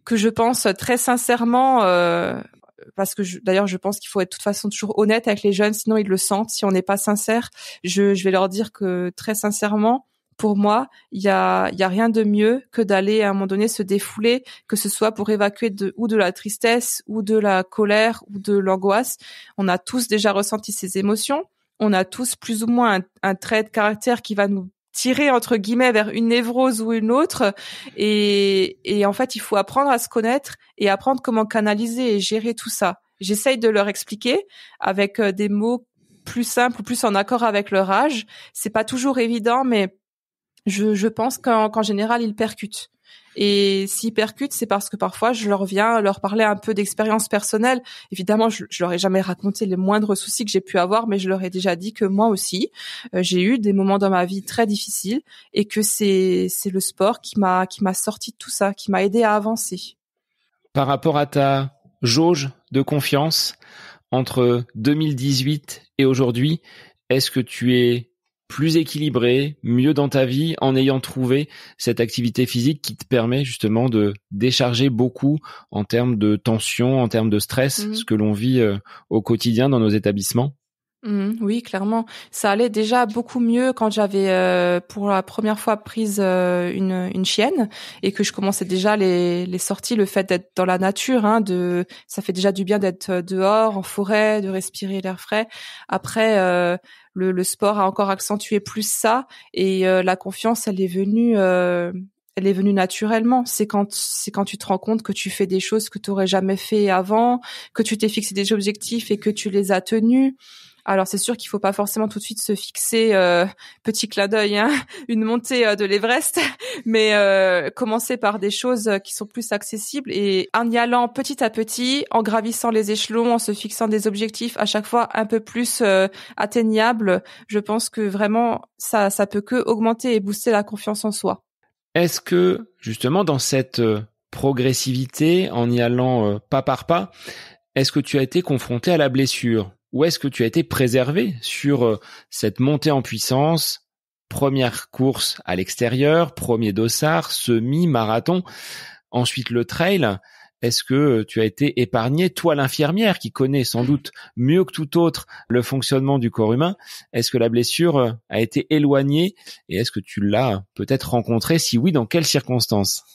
[SPEAKER 2] je pense très sincèrement. Parce que d'ailleurs je pense qu'il faut être de toute façon toujours honnête avec les jeunes, sinon ils le sentent. Si on n'est pas sincère, je vais leur dire que très sincèrement, pour moi, il y a rien de mieux que d'aller à un moment donné se défouler, que ce soit pour évacuer ou de la tristesse ou de la colère ou de l'angoisse. On a tous déjà ressenti ces émotions. On a tous plus ou moins un trait de caractère qui va nous tirer entre guillemets vers une névrose ou une autre, et en fait il faut apprendre à se connaître et apprendre comment canaliser et gérer tout ça. J'essaye de leur expliquer avec des mots plus simples, plus en accord avec leur âge. C'est pas toujours évident, mais je pense qu'en général ils percutent. Et s'ils percutent, c'est parce que parfois je leur viens leur parler un peu d'expérience personnelle. Évidemment, je leur ai jamais raconté les moindres soucis que j'ai pu avoir, mais je leur ai déjà dit que moi aussi, j'ai eu des moments dans ma vie très difficiles et que c'est le sport qui m'a sorti de tout ça, qui m'a aidé à avancer.
[SPEAKER 1] Par rapport à ta jauge de confiance entre 2018 et aujourd'hui, est-ce que tu es plus équilibré, mieux dans ta vie en ayant trouvé cette activité physique qui te permet justement de décharger beaucoup en termes de tension, en termes de stress, ce que l'on vit au quotidien dans nos établissements?
[SPEAKER 2] Oui, clairement. Ça allait déjà beaucoup mieux quand j'avais pour la première fois prise une chienne et que je commençais déjà les sorties, le fait d'être dans la nature, ça fait déjà du bien d'être dehors, en forêt, de respirer l'air frais. Après, le sport a encore accentué plus ça, et la confiance, elle est venue naturellement. C'est quand tu te rends compte que tu fais des choses que tu aurais jamais fait avant, que tu t'es fixé des objectifs et que tu les as tenus. Alors c'est sûr qu'il faut pas forcément tout de suite se fixer petit clin d'œil, une montée de l'Everest, mais commencer par des choses qui sont plus accessibles et en y allant petit à petit, en gravissant les échelons, en se fixant des objectifs à chaque fois un peu plus atteignables. Je pense que vraiment ça peut que augmenter et booster la confiance en soi.
[SPEAKER 1] Est-ce que justement dans cette progressivité, en y allant pas par pas, est-ce que tu as été confronté à la blessure? Ou est-ce que tu as été préservé sur cette montée en puissance, première course à l'extérieur, premier dossard, semi-marathon, ensuite le trail? Est-ce que tu as été épargné, toi l'infirmière qui connaît sans doute mieux que tout autre le fonctionnement du corps humain? Est-ce que la blessure a été éloignée et est-ce que tu l'as peut-être rencontrée? Si oui, dans quelles circonstances?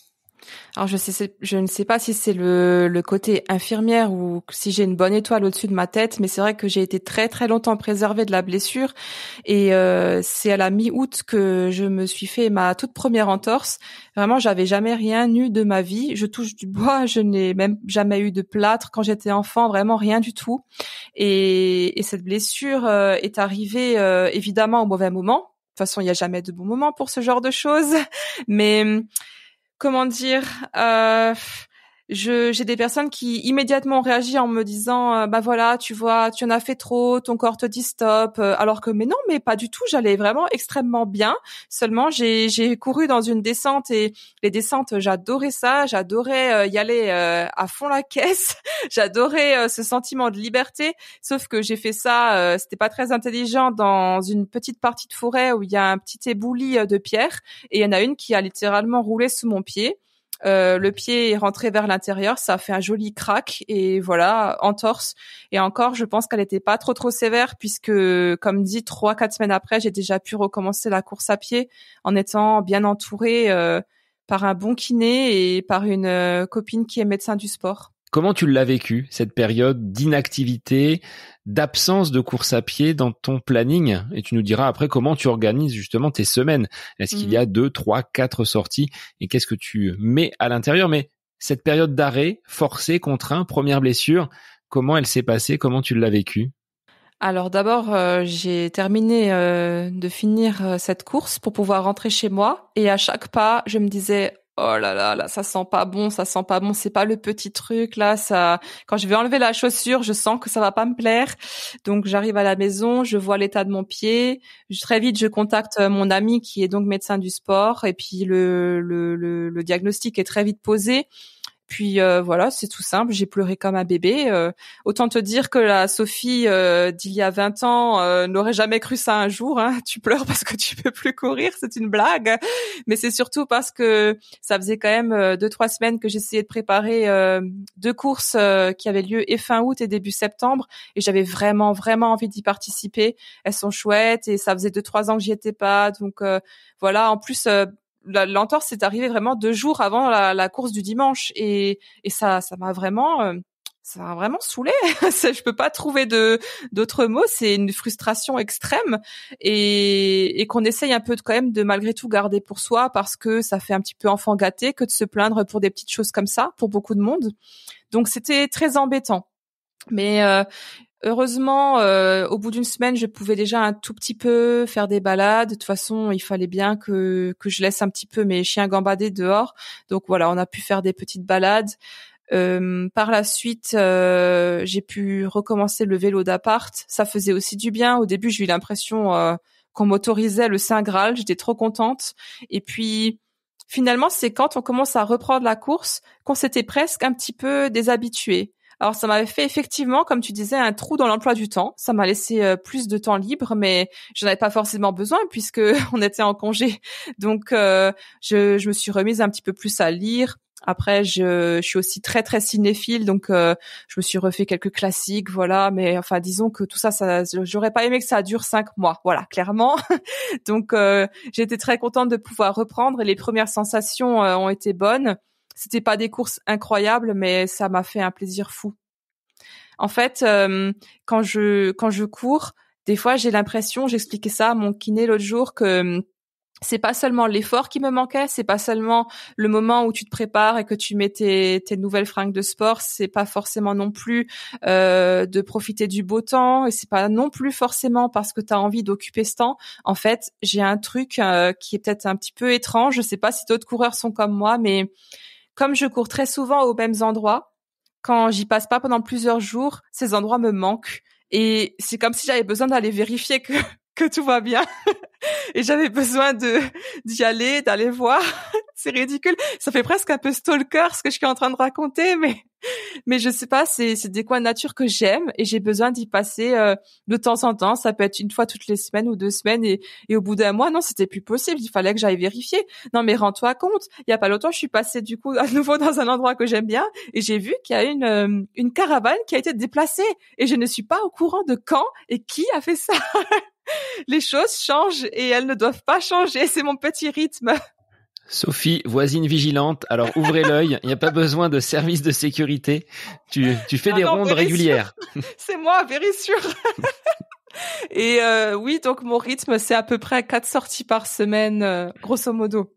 [SPEAKER 2] Alors je ne sais pas si c'est le côté infirmière ou si j'ai une bonne étoile au-dessus de ma tête, mais c'est vrai que j'ai été très très longtemps préservée de la blessure, et c'est à la mi-août que je me suis fait ma toute première entorse. Vraiment, j'avais jamais rien eu de ma vie. Je touche du bois, je n'ai même jamais eu de plâtre quand j'étais enfant, vraiment rien du tout. Et cette blessure est arrivée évidemment au mauvais moment. De toute façon, il n'y a jamais de bon moment pour ce genre de choses, mais comment dire, j'ai des personnes qui immédiatement ont réagi en me disant bah voilà, tu vois, tu en as fait trop, ton corps te dit stop, alors que mais non, mais pas du tout, j'allais vraiment extrêmement bien. Seulement j'ai couru dans une descente, et les descentes, j'adorais ça, j'adorais y aller à fond la caisse, j'adorais ce sentiment de liberté, sauf que j'ai fait ça, c'était pas très intelligent, dans une petite partie de forêt où il y a un petit ébouli de pierre, et il y en a une qui a littéralement roulé sous mon pied. Le pied est rentré vers l'intérieur, ça a fait un joli crack, et voilà, entorse. Et encore, je pense qu'elle était pas trop sévère, puisque, comme dit, 3-4 semaines après, j'ai déjà pu recommencer la course à pied en étant bien entourée par un bon kiné et par une copine qui est médecin du sport.
[SPEAKER 1] Comment tu l'as vécu, cette période d'inactivité, d'absence de course à pied dans ton planning? Et tu nous diras après comment tu organises justement tes semaines. Est-ce qu'il y a 2, 3, 4 sorties? Et qu'est-ce que tu mets à l'intérieur? Mais cette période d'arrêt, forcé, contraint, première blessure, Comment elle s'est passée? Comment tu l'as vécue?
[SPEAKER 2] Alors d'abord, j'ai terminé de finir cette course pour pouvoir rentrer chez moi. Et à chaque pas, je me disais, oh là là, là, ça sent pas bon, ça sent pas bon. C'est pas le petit truc là. Ça, quand je vais enlever la chaussure, je sens que ça va pas me plaire. Donc j'arrive à la maison, je vois l'état de mon pied. Très vite, je contacte mon ami qui est donc médecin du sport. Et puis le diagnostic est très vite posé. Puis voilà, c'est tout simple, j'ai pleuré comme un bébé. Autant te dire que la Sophie d'il y a 20 ans n'aurait jamais cru ça un jour. Hein. Tu pleures parce que tu peux plus courir, c'est une blague. Mais c'est surtout parce que ça faisait quand même 2-3 semaines que j'essayais de préparer 2 courses qui avaient lieu et fin août et début septembre. Et j'avais vraiment, vraiment envie d'y participer. Elles sont chouettes et ça faisait 2-3 ans que j'y étais pas. Donc voilà, en plus... l'entorse est arrivée vraiment 2 jours avant la course du dimanche et ça m'a vraiment saoulé. Je peux pas trouver d'autres mots. C'est une frustration extrême et qu'on essaye un peu quand même de malgré tout garder pour soi parce que ça fait un petit peu enfant gâté que de se plaindre pour des petites choses comme ça pour beaucoup de monde. Donc c'était très embêtant. Mais heureusement, au bout d'une semaine, je pouvais déjà un tout petit peu faire des balades. De toute façon, il fallait bien que je laisse un petit peu mes chiens gambader dehors. Donc voilà, on a pu faire des petites balades. Par la suite, j'ai pu recommencer le vélo d'appart. Ça faisait aussi du bien. Au début, j'ai eu l'impression qu'on m'autorisait le Saint Graal. J'étais trop contente. Et puis, finalement, c'est quand on commence à reprendre la course qu'on s'était presque un petit peu déshabitué. Alors ça m'avait fait effectivement, comme tu disais, un trou dans l'emploi du temps. Ça m'a laissé plus de temps libre, mais j'en avais pas forcément besoin puisque on était en congé. Donc je me suis remise un petit peu plus à lire. Après, je suis aussi très très cinéphile, donc je me suis refait quelques classiques, voilà. Mais enfin, disons que tout ça, j'aurais pas aimé que ça dure 5 mois, voilà, clairement. Donc j'ai été très contente de pouvoir reprendre et les premières sensations ont été bonnes. C'était pas des courses incroyables, mais ça m'a fait un plaisir fou. En fait, quand je cours, des fois j'ai l'impression, j'expliquais ça à mon kiné l'autre jour, que c'est pas seulement l'effort qui me manquait, c'est pas seulement le moment où tu te prépares et que tu mets tes nouvelles fringues de sport, c'est pas forcément non plus de profiter du beau temps et c'est pas non plus forcément parce que tu as envie d'occuper ce temps. En fait, j'ai un truc qui est peut-être un petit peu étrange, je sais pas si d'autres coureurs sont comme moi, mais comme je cours très souvent aux mêmes endroits, quand j'y passe pas pendant plusieurs jours, ces endroits me manquent. Et c'est comme si j'avais besoin d'aller vérifier que tout va bien. Et j'avais besoin d'y aller, d'aller voir. C'est ridicule. Ça fait presque un peu stalker ce que je suis en train de raconter, mais je sais pas, c'est des coins de nature que j'aime et j'ai besoin d'y passer de temps en temps. Ça peut être une fois toutes les semaines ou 2 semaines et au bout d'un mois, non, c'était plus possible. Il fallait que j'aille vérifier. Non, mais rends-toi compte. Il y a pas longtemps, je suis passée du coup à nouveau dans un endroit que j'aime bien et j'ai vu qu'il y a une caravane qui a été déplacée et je ne suis pas au courant de quand et qui a fait ça. Les choses changent et elles ne doivent pas changer. C'est mon petit rythme.
[SPEAKER 1] Sophie, voisine vigilante, alors ouvrez l'œil, il n'y a pas besoin de service de sécurité, tu fais des rondes régulières.
[SPEAKER 2] C'est moi, very sûr. Et oui, donc mon rythme, c'est à peu près 4 sorties par semaine, grosso modo.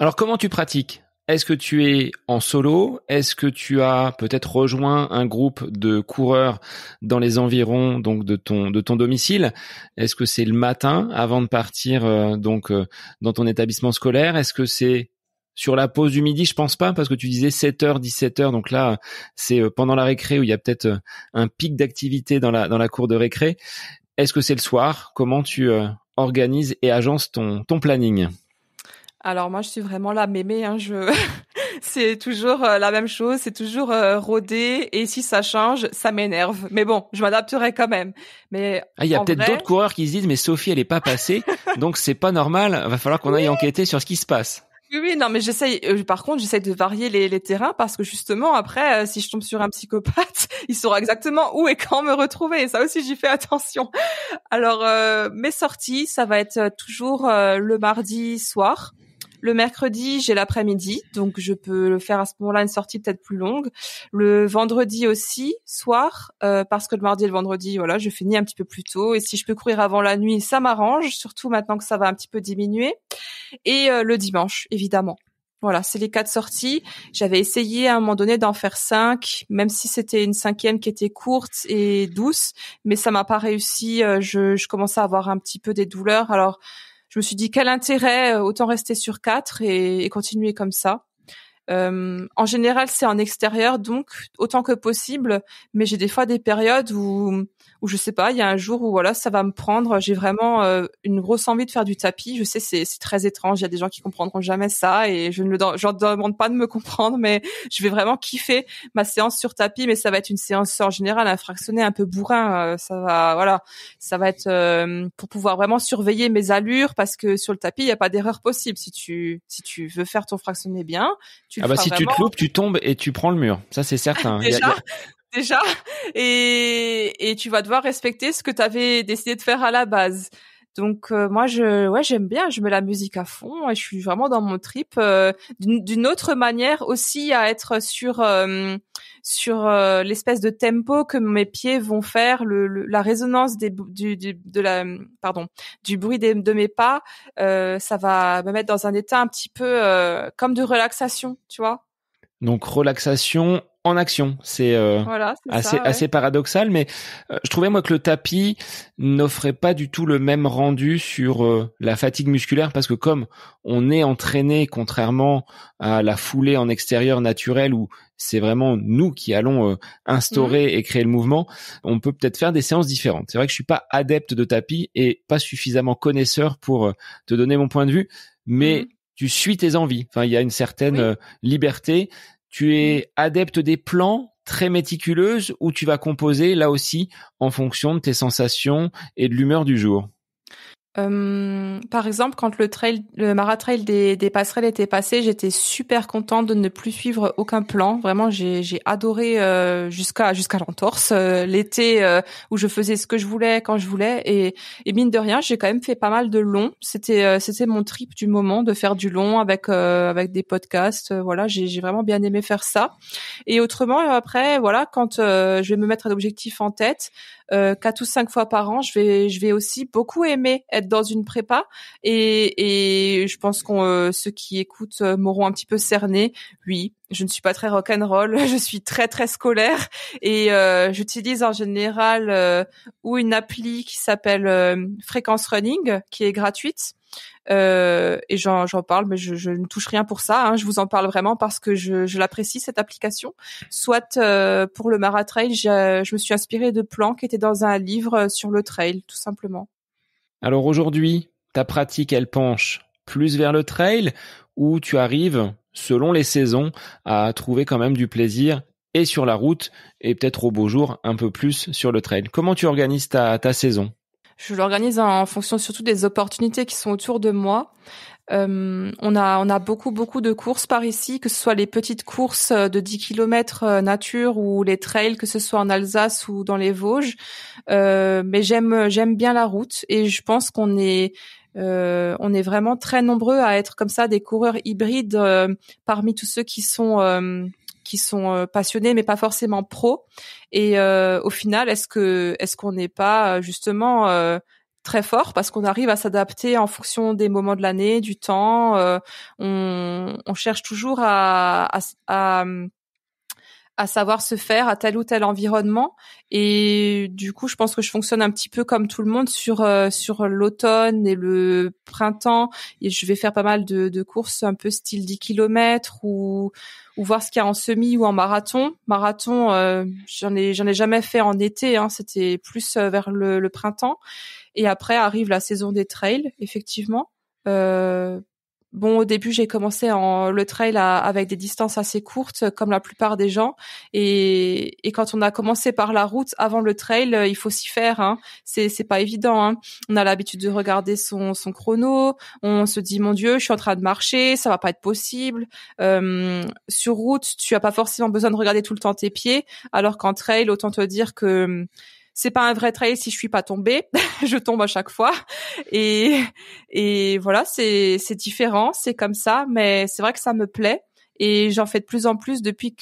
[SPEAKER 1] Alors comment tu pratiques ? Est-ce que tu es en solo ? Est-ce que tu as peut-être rejoint un groupe de coureurs dans les environs donc de ton domicile ? Est-ce que c'est le matin avant de partir dans ton établissement scolaire ? Est-ce que c'est sur la pause du midi ? Je pense pas parce que tu disais 7h, 17h. Donc là, c'est pendant la récré où il y a peut-être un pic d'activité dans la cour de récré. Est-ce que c'est le soir ? Comment tu organises et agences ton planning ?
[SPEAKER 2] Alors moi, je suis vraiment la mémé. C'est toujours la même chose, c'est toujours rodé. Et si ça change, ça m'énerve. Mais bon, je m'adapterai quand même. Mais
[SPEAKER 1] il y a peut-être d'autres coureurs qui se disent mais Sophie, elle est pas passée, donc c'est pas normal. Va falloir qu'on aille enquêter sur ce qui se passe.
[SPEAKER 2] Oui, non, mais par contre, j'essaye de varier les terrains parce que justement, après, si je tombe sur un psychopathe, il saura exactement où et quand me retrouver. Et ça aussi, j'y fais attention. Alors, mes sorties, ça va être toujours le mardi soir. Le mercredi, j'ai l'après-midi, donc je peux le faire à ce moment-là une sortie peut-être plus longue. Le vendredi aussi, soir, parce que le mardi et le vendredi, voilà, je finis un petit peu plus tôt. Et si je peux courir avant la nuit, ça m'arrange, surtout maintenant que ça va un petit peu diminuer. Et le dimanche, évidemment. Voilà, c'est les 4 sorties. J'avais essayé à un moment donné d'en faire 5, même si c'était une 5e qui était courte et douce, mais ça m'a pas réussi. Je commençais à avoir un petit peu des douleurs. Alors, je me suis dit quel intérêt, autant rester sur 4 et continuer comme ça. En général, c'est en extérieur, donc autant que possible. Mais j'ai des fois des périodes où je sais pas, il y a un jour où voilà, ça va me prendre. J'ai vraiment une grosse envie de faire du tapis. Je sais, c'est très étrange. Il y a des gens qui comprendront jamais ça, et je demande pas de me comprendre, mais je vais vraiment kiffer ma séance sur tapis. Mais ça va être une séance en général un fractionné un peu bourrin. Ça va être pour pouvoir vraiment surveiller mes allures, parce que sur le tapis, il y a pas d'erreur possible. Si tu veux faire ton fractionné bien, tu le feras
[SPEAKER 1] si
[SPEAKER 2] vraiment.
[SPEAKER 1] tu te loupes, tu tombes et tu prends le mur. Ça, c'est certain.
[SPEAKER 2] Déjà, et tu vas devoir respecter ce que tu avais décidé de faire à la base. Donc moi j'aime bien, je mets la musique à fond et je suis vraiment dans mon trip. D'une autre manière aussi à être sur l'espèce de tempo que mes pieds vont faire, la résonance du bruit de mes pas, ça va me mettre dans un état un petit peu comme de relaxation, tu vois.
[SPEAKER 1] Donc relaxation en action, c'est
[SPEAKER 2] Voilà, c'est
[SPEAKER 1] assez
[SPEAKER 2] ça, ouais.
[SPEAKER 1] assez paradoxal, mais je trouvais moi que le tapis n'offrait pas du tout le même rendu sur la fatigue musculaire, parce que comme on est entraîné, contrairement à la foulée en extérieur naturelle où c'est vraiment nous qui allons instaurer et créer le mouvement, on peut peut-être faire des séances différentes. C'est vrai que je suis pas adepte de tapis et pas suffisamment connaisseur pour te donner mon point de vue, mais tu suis tes envies. Enfin, il y a une certaine liberté. Tu es adepte des plans, très méticuleuse, ou tu vas composer là aussi en fonction de tes sensations et de l'humeur du jour?
[SPEAKER 2] Par exemple, quand le maratrail des passerelles était passé, j'étais super contente de ne plus suivre aucun plan. Vraiment, j'ai adoré jusqu'à l'entorse l'été où je faisais ce que je voulais quand je voulais, et mine de rien, j'ai quand même fait pas mal de long. C'était mon trip du moment, de faire du long avec des podcasts. Voilà, j'ai vraiment bien aimé faire ça. Et autrement, après, voilà, quand je vais me mettre un objectif en tête, 4 ou 5 fois par an, je vais aussi beaucoup aimer être dans une prépa, et je pense qu'on ceux qui écoutent m'auront un petit peu cerné. Oui, je ne suis pas très rock'n'roll, je suis très très scolaire, et j'utilise en général ou une appli qui s'appelle Fréquence Running, qui est gratuite. Et j'en parle, mais je ne touche rien pour ça, hein. Je vous en parle vraiment parce que je l'apprécie, cette application. Soit pour le maratrail, je me suis inspirée de plans qui étaient dans un livre sur le trail, tout simplement.
[SPEAKER 1] Alors aujourd'hui, ta pratique, elle penche plus vers le trail, ou tu arrives, selon les saisons, à trouver quand même du plaisir et sur la route, et peut-être au beau jour un peu plus sur le trail? Comment tu organises ta saison?
[SPEAKER 2] Je l'organise en fonction surtout des opportunités qui sont autour de moi. On a beaucoup de courses par ici, que ce soit les petites courses de 10 kilomètres nature, ou les trails, que ce soit en Alsace ou dans les Vosges. Mais j'aime bien la route, et je pense qu'on est vraiment très nombreux à être comme ça des coureurs hybrides parmi tous ceux qui sont passionnés mais pas forcément pros. Et au final, est-ce qu'on n'est pas justement très fort parce qu'on arrive à s'adapter en fonction des moments de l'année, du temps. On cherche toujours à savoir se faire à tel ou tel environnement, et du coup je pense que je fonctionne un petit peu comme tout le monde sur l'automne et le printemps, et je vais faire pas mal de courses un peu style 10 kilomètres, ou voir ce qu'il y a en semi ou en marathon. J'en ai jamais fait en été, hein, c'était plus vers le printemps, et après arrive la saison des trails, effectivement. Bon, au début, j'ai commencé le trail avec des distances assez courtes, comme la plupart des gens. Et quand on a commencé par la route avant le trail, il faut s'y faire, hein. C'est pas évident, hein. On a l'habitude de regarder son chrono. On se dit, mon Dieu, je suis en train de marcher, ça va pas être possible. Sur route, tu as pas forcément besoin de regarder tout le temps tes pieds. Alors qu'en trail, autant te dire que c'est pas un vrai trail si je suis pas tombée. Je tombe à chaque fois. Et voilà, c'est différent, c'est comme ça, mais c'est vrai que ça me plaît. Et j'en fais de plus en plus depuis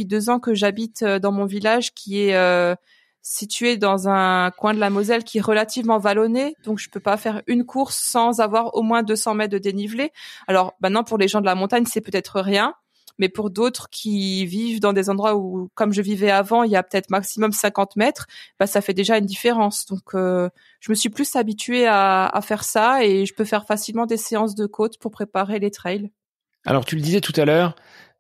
[SPEAKER 2] 2 ans que j'habite dans mon village, qui est situé dans un coin de la Moselle qui est relativement vallonné, donc je peux pas faire une course sans avoir au moins 200 mètres de dénivelé. Alors maintenant, pour les gens de la montagne, c'est peut-être rien, mais pour d'autres qui vivent dans des endroits où, comme je vivais avant, il y a peut-être maximum 50 mètres, ça fait déjà une différence. Donc je me suis plus habituée à faire ça, et je peux faire facilement des séances de côte pour préparer les trails.
[SPEAKER 1] Alors tu le disais tout à l'heure,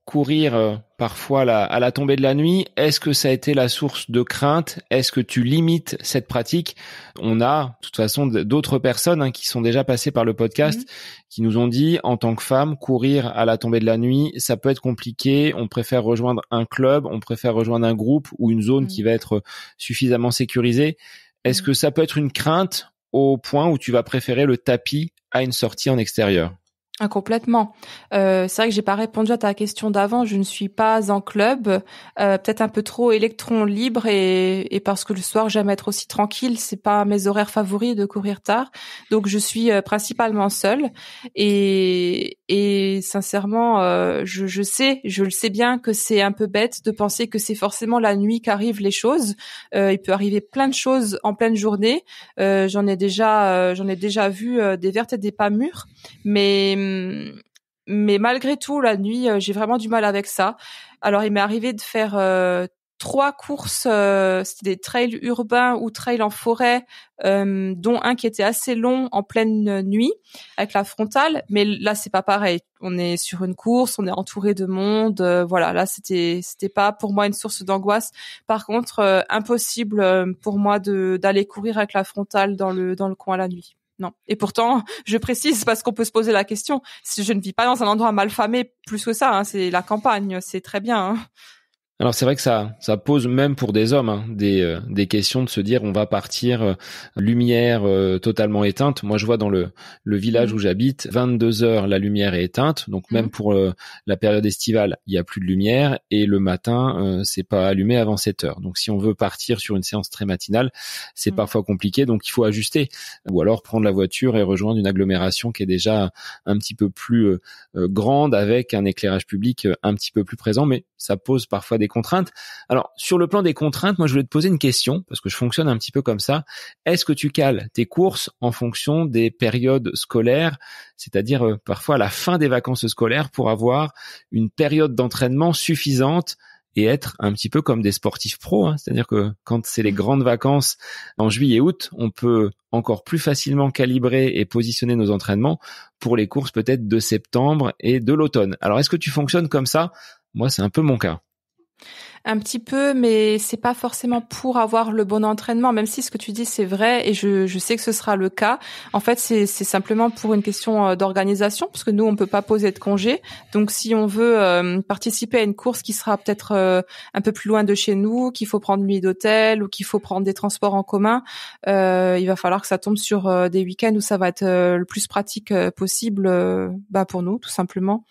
[SPEAKER 1] courir parfois à la tombée de la nuit, est-ce que ça a été la source de crainte? Est-ce que tu limites cette pratique? On a, de toute façon, d'autres personnes qui sont déjà passées par le podcast, qui nous ont dit, en tant que femme, courir à la tombée de la nuit, ça peut être compliqué. On préfère rejoindre un club, on préfère rejoindre un groupe ou une zone qui va être suffisamment sécurisée. Est-ce que ça peut être une crainte au point où tu vas préférer le tapis à une sortie en extérieur?
[SPEAKER 2] Ah, complètement. C'est vrai que j'ai pas répondu à ta question d'avant. Je ne suis pas en club, peut-être un peu trop électron libre, et parce que le soir j'aime être aussi tranquille. C'est pas mes horaires favoris de courir tard, donc je suis principalement seule. Et sincèrement, je le sais bien que c'est un peu bête de penser que c'est forcément la nuit qu'arrivent les choses. Il peut arriver plein de choses en pleine journée. J'en ai déjà vu des vertes et des pas mûres, mais malgré tout, la nuit, j'ai vraiment du mal avec ça. Alors, il m'est arrivé de faire 3 courses, c'était des trails urbains ou trails en forêt, dont un qui était assez long en pleine nuit avec la frontale. Mais là, c'est pas pareil. On est sur une course, on est entouré de monde. Voilà, là, c'était pas pour moi une source d'angoisse. Par contre, impossible pour moi d'aller courir avec la frontale dans le coin la nuit. Non. Et pourtant, je précise parce qu'on peut se poser la question. Si je ne vis pas dans un endroit mal famé, plus que ça, c'est la campagne, c'est très bien.
[SPEAKER 1] Alors c'est vrai que ça pose même pour des hommes des questions de se dire on va partir lumière totalement éteinte. Moi je vois dans le village où j'habite, 22 heures la lumière est éteinte, donc même pour la période estivale il y a plus de lumière, et le matin c'est pas allumé avant 7 heures. Donc si on veut partir sur une séance très matinale, c'est parfois compliqué, donc il faut ajuster, ou alors prendre la voiture et rejoindre une agglomération qui est déjà un petit peu plus grande, avec un éclairage public un petit peu plus présent, mais ça pose parfois des contraintes. Alors, sur le plan des contraintes, moi, je voulais te poser une question, parce que je fonctionne un petit peu comme ça. Est-ce que tu cales tes courses en fonction des périodes scolaires, c'est-à-dire parfois à la fin des vacances scolaires, pour avoir une période d'entraînement suffisante et être un petit peu comme des sportifs pros, c'est-à-dire que quand c'est les grandes vacances en juillet-août, on peut encore plus facilement calibrer et positionner nos entraînements pour les courses peut-être de septembre et de l'automne. Alors, est-ce que tu fonctionnes comme ça? Moi, c'est un peu mon cas.
[SPEAKER 2] Un petit peu, mais c'est pas forcément pour avoir le bon entraînement, même si ce que tu dis c'est vrai, et je sais que ce sera le cas. En fait, c'est simplement pour une question d'organisation, parce que nous on peut pas poser de congé. Donc si on veut participer à une course qui sera peut-être un peu plus loin de chez nous, qu'il faut prendre une nuit d'hôtel ou qu'il faut prendre des transports en commun, il va falloir que ça tombe sur des week-ends où ça va être le plus pratique possible pour nous, tout simplement.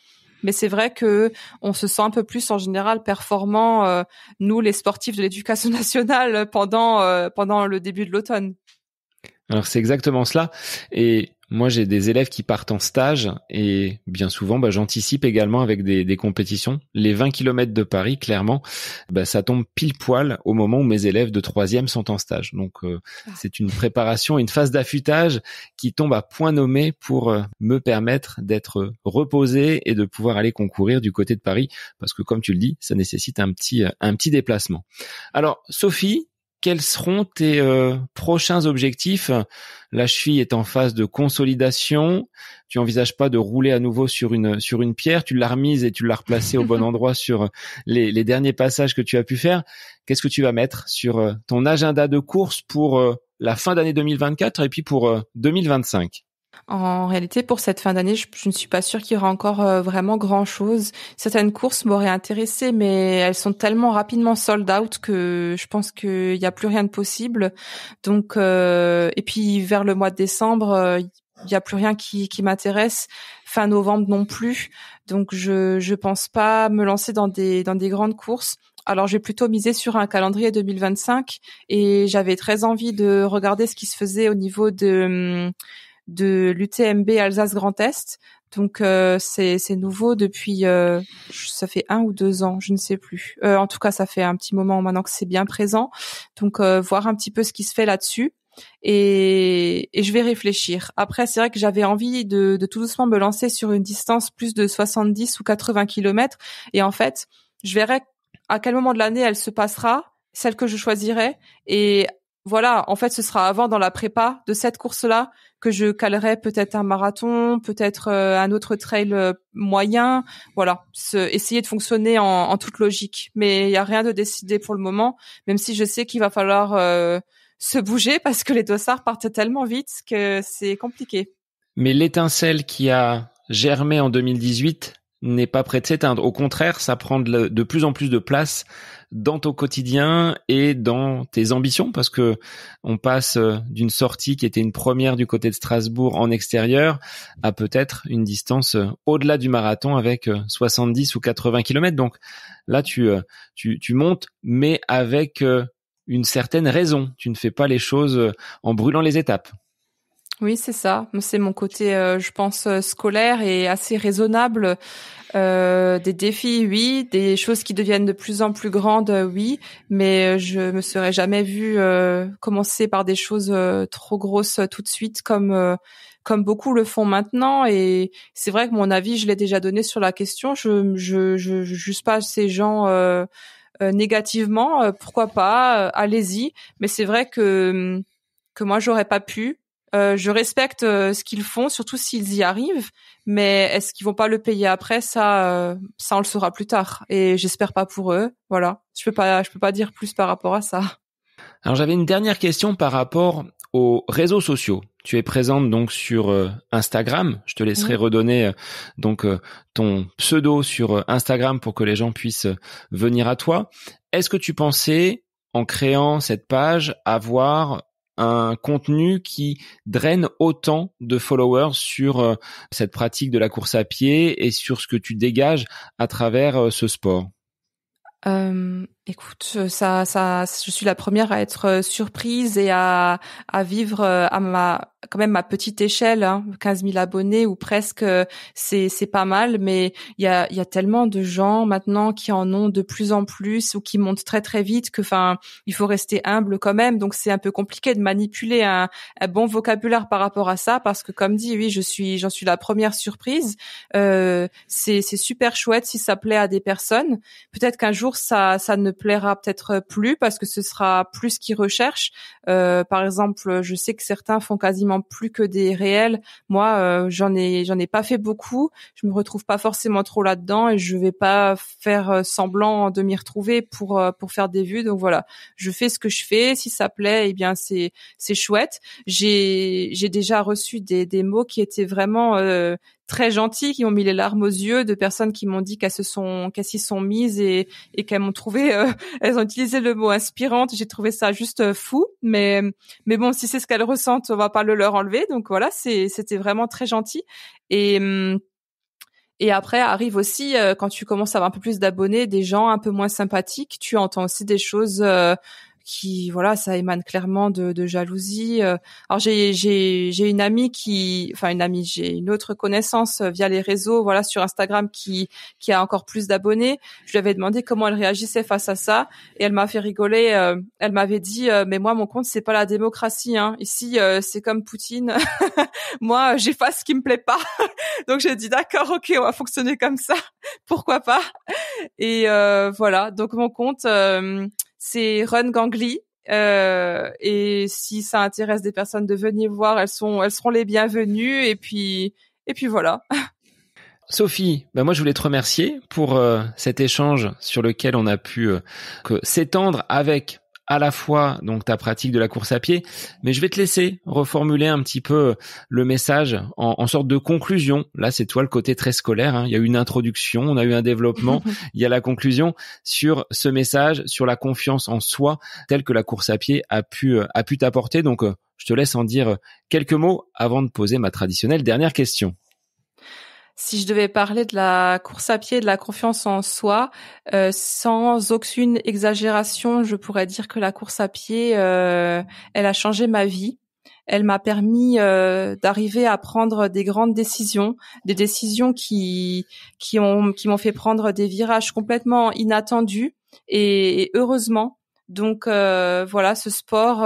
[SPEAKER 2] Mais c'est vrai que on se sent un peu plus en général performant, nous les sportifs de l'éducation nationale, pendant le début de l'automne.
[SPEAKER 1] Alors c'est exactement cela, et moi j'ai des élèves qui partent en stage, et bien souvent j'anticipe également avec des compétitions. Les 20 km de Paris, clairement, ça tombe pile poil au moment où mes élèves de 3e sont en stage. Donc c'est une préparation, une phase d'affûtage qui tombe à point nommé pour me permettre d'être reposé et de pouvoir aller concourir du côté de Paris, parce que comme tu le dis, ça nécessite un petit déplacement. Alors Sophie, quels seront tes prochains objectifs? La cheville est en phase de consolidation. Tu envisages pas de rouler à nouveau sur une pierre. Tu l'as remise et tu l'as replacée au bon endroit sur les derniers passages que tu as pu faire. Qu'est-ce que tu vas mettre sur ton agenda de course pour la fin d'année 2024 et puis pour 2025?
[SPEAKER 2] En réalité, pour cette fin d'année, je ne suis pas sûre qu'il y aura encore vraiment grand-chose. Certaines courses m'auraient intéressée, mais elles sont tellement rapidement sold out que je pense qu'il y a plus rien de possible. Donc, et puis vers le mois de décembre, il y a plus rien qui m'intéresse. Fin novembre non plus. Donc, je pense pas me lancer dans des grandes courses. Alors, je vais plutôt miser sur un calendrier 2025, et j'avais très envie de regarder ce qui se faisait au niveau de l'UTMB Alsace Grand Est. Donc c'est nouveau depuis ça fait 1 ou 2 ans, je ne sais plus. En tout cas, ça fait un petit moment maintenant que c'est bien présent. Donc voir un petit peu ce qui se fait là-dessus et je vais réfléchir. Après, c'est vrai que j'avais envie de tout doucement me lancer sur une distance plus de 70 ou 80 kilomètres et en fait, je verrai à quel moment de l'année elle se passera, celle que je choisirai et voilà, en fait, ce sera avant dans la prépa de cette course-là que je calerai peut-être un marathon, peut-être un autre trail moyen. Voilà, essayer de fonctionner en toute logique. Mais il y a rien de décidé pour le moment, même si je sais qu'il va falloir se bouger parce que les dossards partent tellement vite que c'est compliqué.
[SPEAKER 1] Mais l'étincelle qui a germé en 2018 n'est pas près de s'éteindre. Au contraire, ça prend de plus en plus de place dans ton quotidien et dans tes ambitions, parce que on passe d'une sortie qui était une première du côté de Strasbourg en extérieur à peut-être une distance au-delà du marathon avec 70 ou 80 kilomètres. Donc là, tu montes, mais avec une certaine raison. Tu ne fais pas les choses en brûlant les étapes.
[SPEAKER 2] Oui, c'est ça. C'est mon côté, je pense, scolaire et assez raisonnable. Des défis, oui. Des choses qui deviennent de plus en plus grandes, oui. Mais je me serais jamais vue commencer par des choses trop grosses tout de suite, comme beaucoup le font maintenant. Et c'est vrai que mon avis, je l'ai déjà donné sur la question. Je juge pas ces gens négativement. Pourquoi pas allez-y. Mais c'est vrai que moi, j'aurais pas pu. Je respecte ce qu'ils font, surtout s'ils y arrivent, mais est-ce qu'ils vont pas le payer après? Ça on le saura plus tard. Et j'espère pas pour eux. Voilà, je peux pas dire plus par rapport à ça.
[SPEAKER 1] Alors j'avais une dernière question par rapport aux réseaux sociaux. Tu es présente donc sur Instagram. Je te laisserai redonner ton pseudo sur Instagram pour que les gens puissent venir à toi. Est-ce que tu pensais, en créant cette page, avoir un contenu qui draine autant de followers sur cette pratique de la course à pied et sur ce que tu dégages à travers ce sport?
[SPEAKER 2] Écoute, je suis la première à être surprise et à vivre quand même ma petite échelle, hein, 15 000 abonnés ou presque, c'est pas mal. Mais il y a tellement de gens maintenant qui en ont de plus en plus ou qui montent très très vite que, enfin, il faut rester humble quand même. Donc c'est un peu compliqué de manipuler un bon vocabulaire par rapport à ça parce que, comme dit, oui, j'en suis la première surprise. C'est super chouette si ça plaît à des personnes. Peut-être qu'un jour ça ne plaira peut-être plus parce que ce sera plus ce qu'ils recherchent. Par exemple, je sais que certains font quasiment plus que des réels. Moi, j'en ai pas fait beaucoup. Je me retrouve pas forcément trop là-dedans et je vais pas faire semblant de m'y retrouver pour faire des vues. Donc voilà, je fais ce que je fais. Si ça plaît, eh bien c'est chouette. J'ai déjà reçu des mots qui étaient vraiment très gentils, qui ont mis les larmes aux yeux, de personnes qui m'ont dit qu'elles s'y sont mises et qu'elles m'ont trouvé, elles ont utilisé le mot inspirante. J'ai trouvé ça juste fou, mais bon, si c'est ce qu'elles ressentent, on va pas le leur enlever. Donc voilà, c'était vraiment très gentil. Et après arrive aussi quand tu commences à avoir un peu plus d'abonnés, des gens un peu moins sympathiques. Tu entends aussi des choses qui, voilà, ça émane clairement de jalousie. Alors j'ai une amie j'ai une autre connaissance via les réseaux, voilà, sur Instagram qui a encore plus d'abonnés. Je lui avais demandé comment elle réagissait face à ça et elle m'a fait rigoler. Elle m'avait dit mais moi mon compte c'est pas la démocratie, hein. Ici c'est comme Poutine. Moi j'efface ce qui me plaît pas. Donc j'ai dit d'accord, ok, on va fonctionner comme ça. Pourquoi pas? Et voilà. Donc mon compte c'est Run Gangly. Et si ça intéresse des personnes de venir voir, elles seront les bienvenues. Et puis voilà.
[SPEAKER 1] Sophie, moi je voulais te remercier pour cet échange sur lequel on a pu s'étendre avec à la fois donc ta pratique de la course à pied, mais je vais te laisser reformuler un petit peu le message en sorte de conclusion. Là, c'est toi le côté très scolaire, hein. Il y a eu une introduction, on a eu un développement, il y a la conclusion sur ce message, sur la confiance en soi telle que la course à pied a pu t'apporter. Donc, je te laisse en dire quelques mots avant de poser ma traditionnelle dernière question.
[SPEAKER 2] Si je devais parler de la course à pied, de la confiance en soi, sans aucune exagération, je pourrais dire que la course à pied, elle a changé ma vie. Elle m'a permis d'arriver à prendre des grandes décisions, des décisions qui m'ont fait prendre des virages complètement inattendus et heureusement. Donc voilà, ce sport,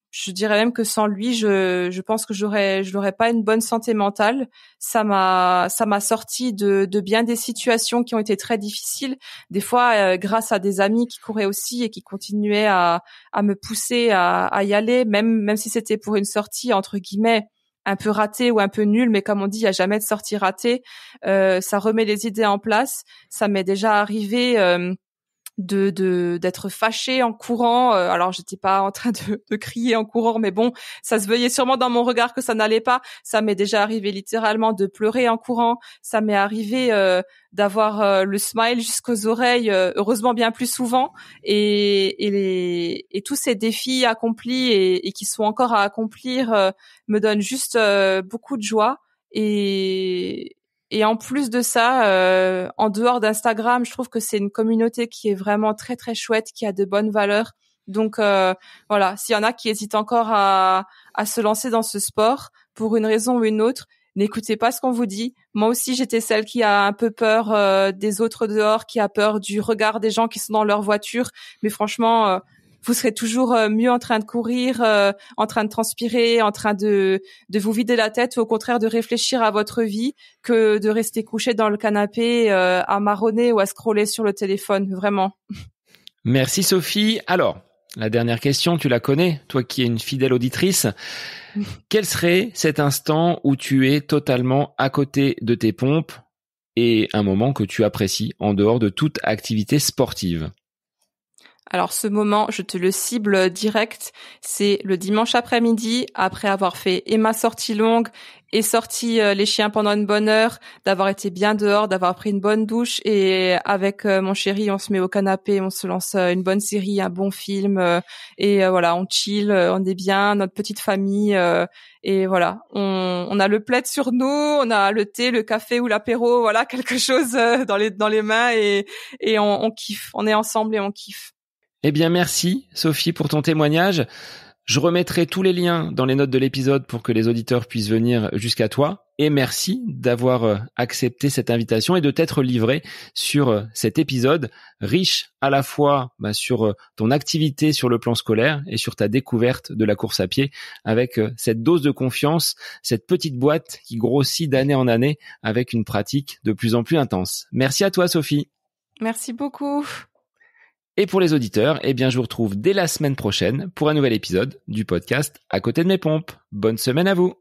[SPEAKER 2] je dirais même que sans lui, je pense que je n'aurais pas une bonne santé mentale. Ça m'a sorti de bien des situations qui ont été très difficiles. Des fois, grâce à des amis qui couraient aussi et qui continuaient à me pousser à y aller, même si c'était pour une sortie entre guillemets un peu ratée ou un peu nulle, mais comme on dit, il y a jamais de sortie ratée. Ça remet les idées en place. Ça m'est déjà arrivé. D'être fâchée en courant, alors j'étais pas en train de crier en courant, mais bon, ça se voyait sûrement dans mon regard que ça n'allait pas. Ça m'est déjà arrivé littéralement de pleurer en courant, ça m'est arrivé d'avoir le smile jusqu'aux oreilles, heureusement bien plus souvent, et tous ces défis accomplis et qui sont encore à accomplir me donnent juste beaucoup de joie. Et en plus de ça, en dehors d'Instagram, je trouve que c'est une communauté qui est vraiment très très chouette, qui a de bonnes valeurs. Donc voilà, s'il y en a qui hésitent encore à se lancer dans ce sport pour une raison ou une autre, n'écoutez pas ce qu'on vous dit. Moi aussi, j'étais celle qui a un peu peur des autres dehors, qui a peur du regard des gens qui sont dans leur voiture. Mais franchement, vous serez toujours mieux en train de courir, en train de transpirer, en train de vous vider la tête, ou au contraire de réfléchir à votre vie, que de rester couché dans le canapé à marronner ou à scroller sur le téléphone, vraiment.
[SPEAKER 1] Merci Sophie. Alors, la dernière question, tu la connais, toi qui es une fidèle auditrice. Quel serait cet instant où tu es totalement à côté de tes pompes et un moment que tu apprécies en dehors de toute activité sportive ?
[SPEAKER 2] Alors ce moment, je te le cible direct, c'est le dimanche après-midi, après avoir fait et ma sortie longue et sorti les chiens pendant une bonne heure, d'avoir été bien dehors, d'avoir pris une bonne douche, et avec mon chéri, on se met au canapé, on se lance une bonne série, un bon film, et voilà, on chill, on est bien, notre petite famille, et voilà, on a le plaid sur nous, on a le thé, le café ou l'apéro, voilà, quelque chose dans les mains, et on kiffe, on est ensemble et on kiffe.
[SPEAKER 1] Eh bien, merci Sophie pour ton témoignage. Je remettrai tous les liens dans les notes de l'épisode pour que les auditeurs puissent venir jusqu'à toi. Et merci d'avoir accepté cette invitation et de t'être livré sur cet épisode riche à la fois sur ton activité sur le plan scolaire et sur ta découverte de la course à pied, avec cette dose de confiance, cette petite boîte qui grossit d'année en année avec une pratique de plus en plus intense. Merci à toi Sophie.
[SPEAKER 2] Merci beaucoup.
[SPEAKER 1] Et pour les auditeurs, eh bien, je vous retrouve dès la semaine prochaine pour un nouvel épisode du podcast À côté de mes pompes. Bonne semaine à vous.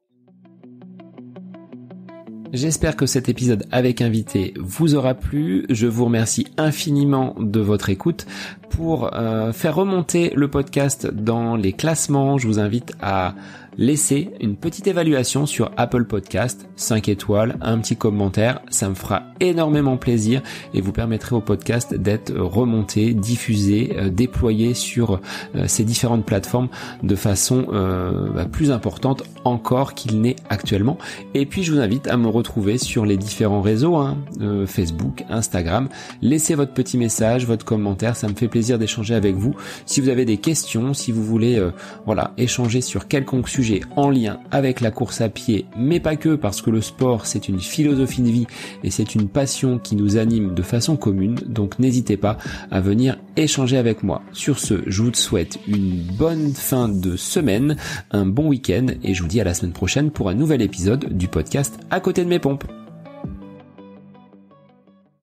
[SPEAKER 1] J'espère que cet épisode avec invité vous aura plu. Je vous remercie infiniment de votre écoute. Pour faire remonter le podcast dans les classements, je vous invite à laisser une petite évaluation sur Apple Podcast, 5 étoiles, un petit commentaire, ça me fera énormément plaisir et vous permettrez au podcast d'être remonté, diffusé, déployé sur ces différentes plateformes de façon plus importante encore qu'il n'est actuellement. Et puis je vous invite à me retrouver sur les différents réseaux, Facebook, Instagram. Laissez votre petit message, votre commentaire, ça me fait plaisir d'échanger avec vous. Si vous avez des questions, si vous voulez échanger sur quelconque sujet en lien avec la course à pied, mais pas que, parce que le sport c'est une philosophie de vie et c'est une passion qui nous anime de façon commune, donc n'hésitez pas à venir échanger avec moi. Sur ce, je vous souhaite une bonne fin de semaine, un bon week-end et je vous dis à la semaine prochaine pour un nouvel épisode du podcast À côté de mes pompes.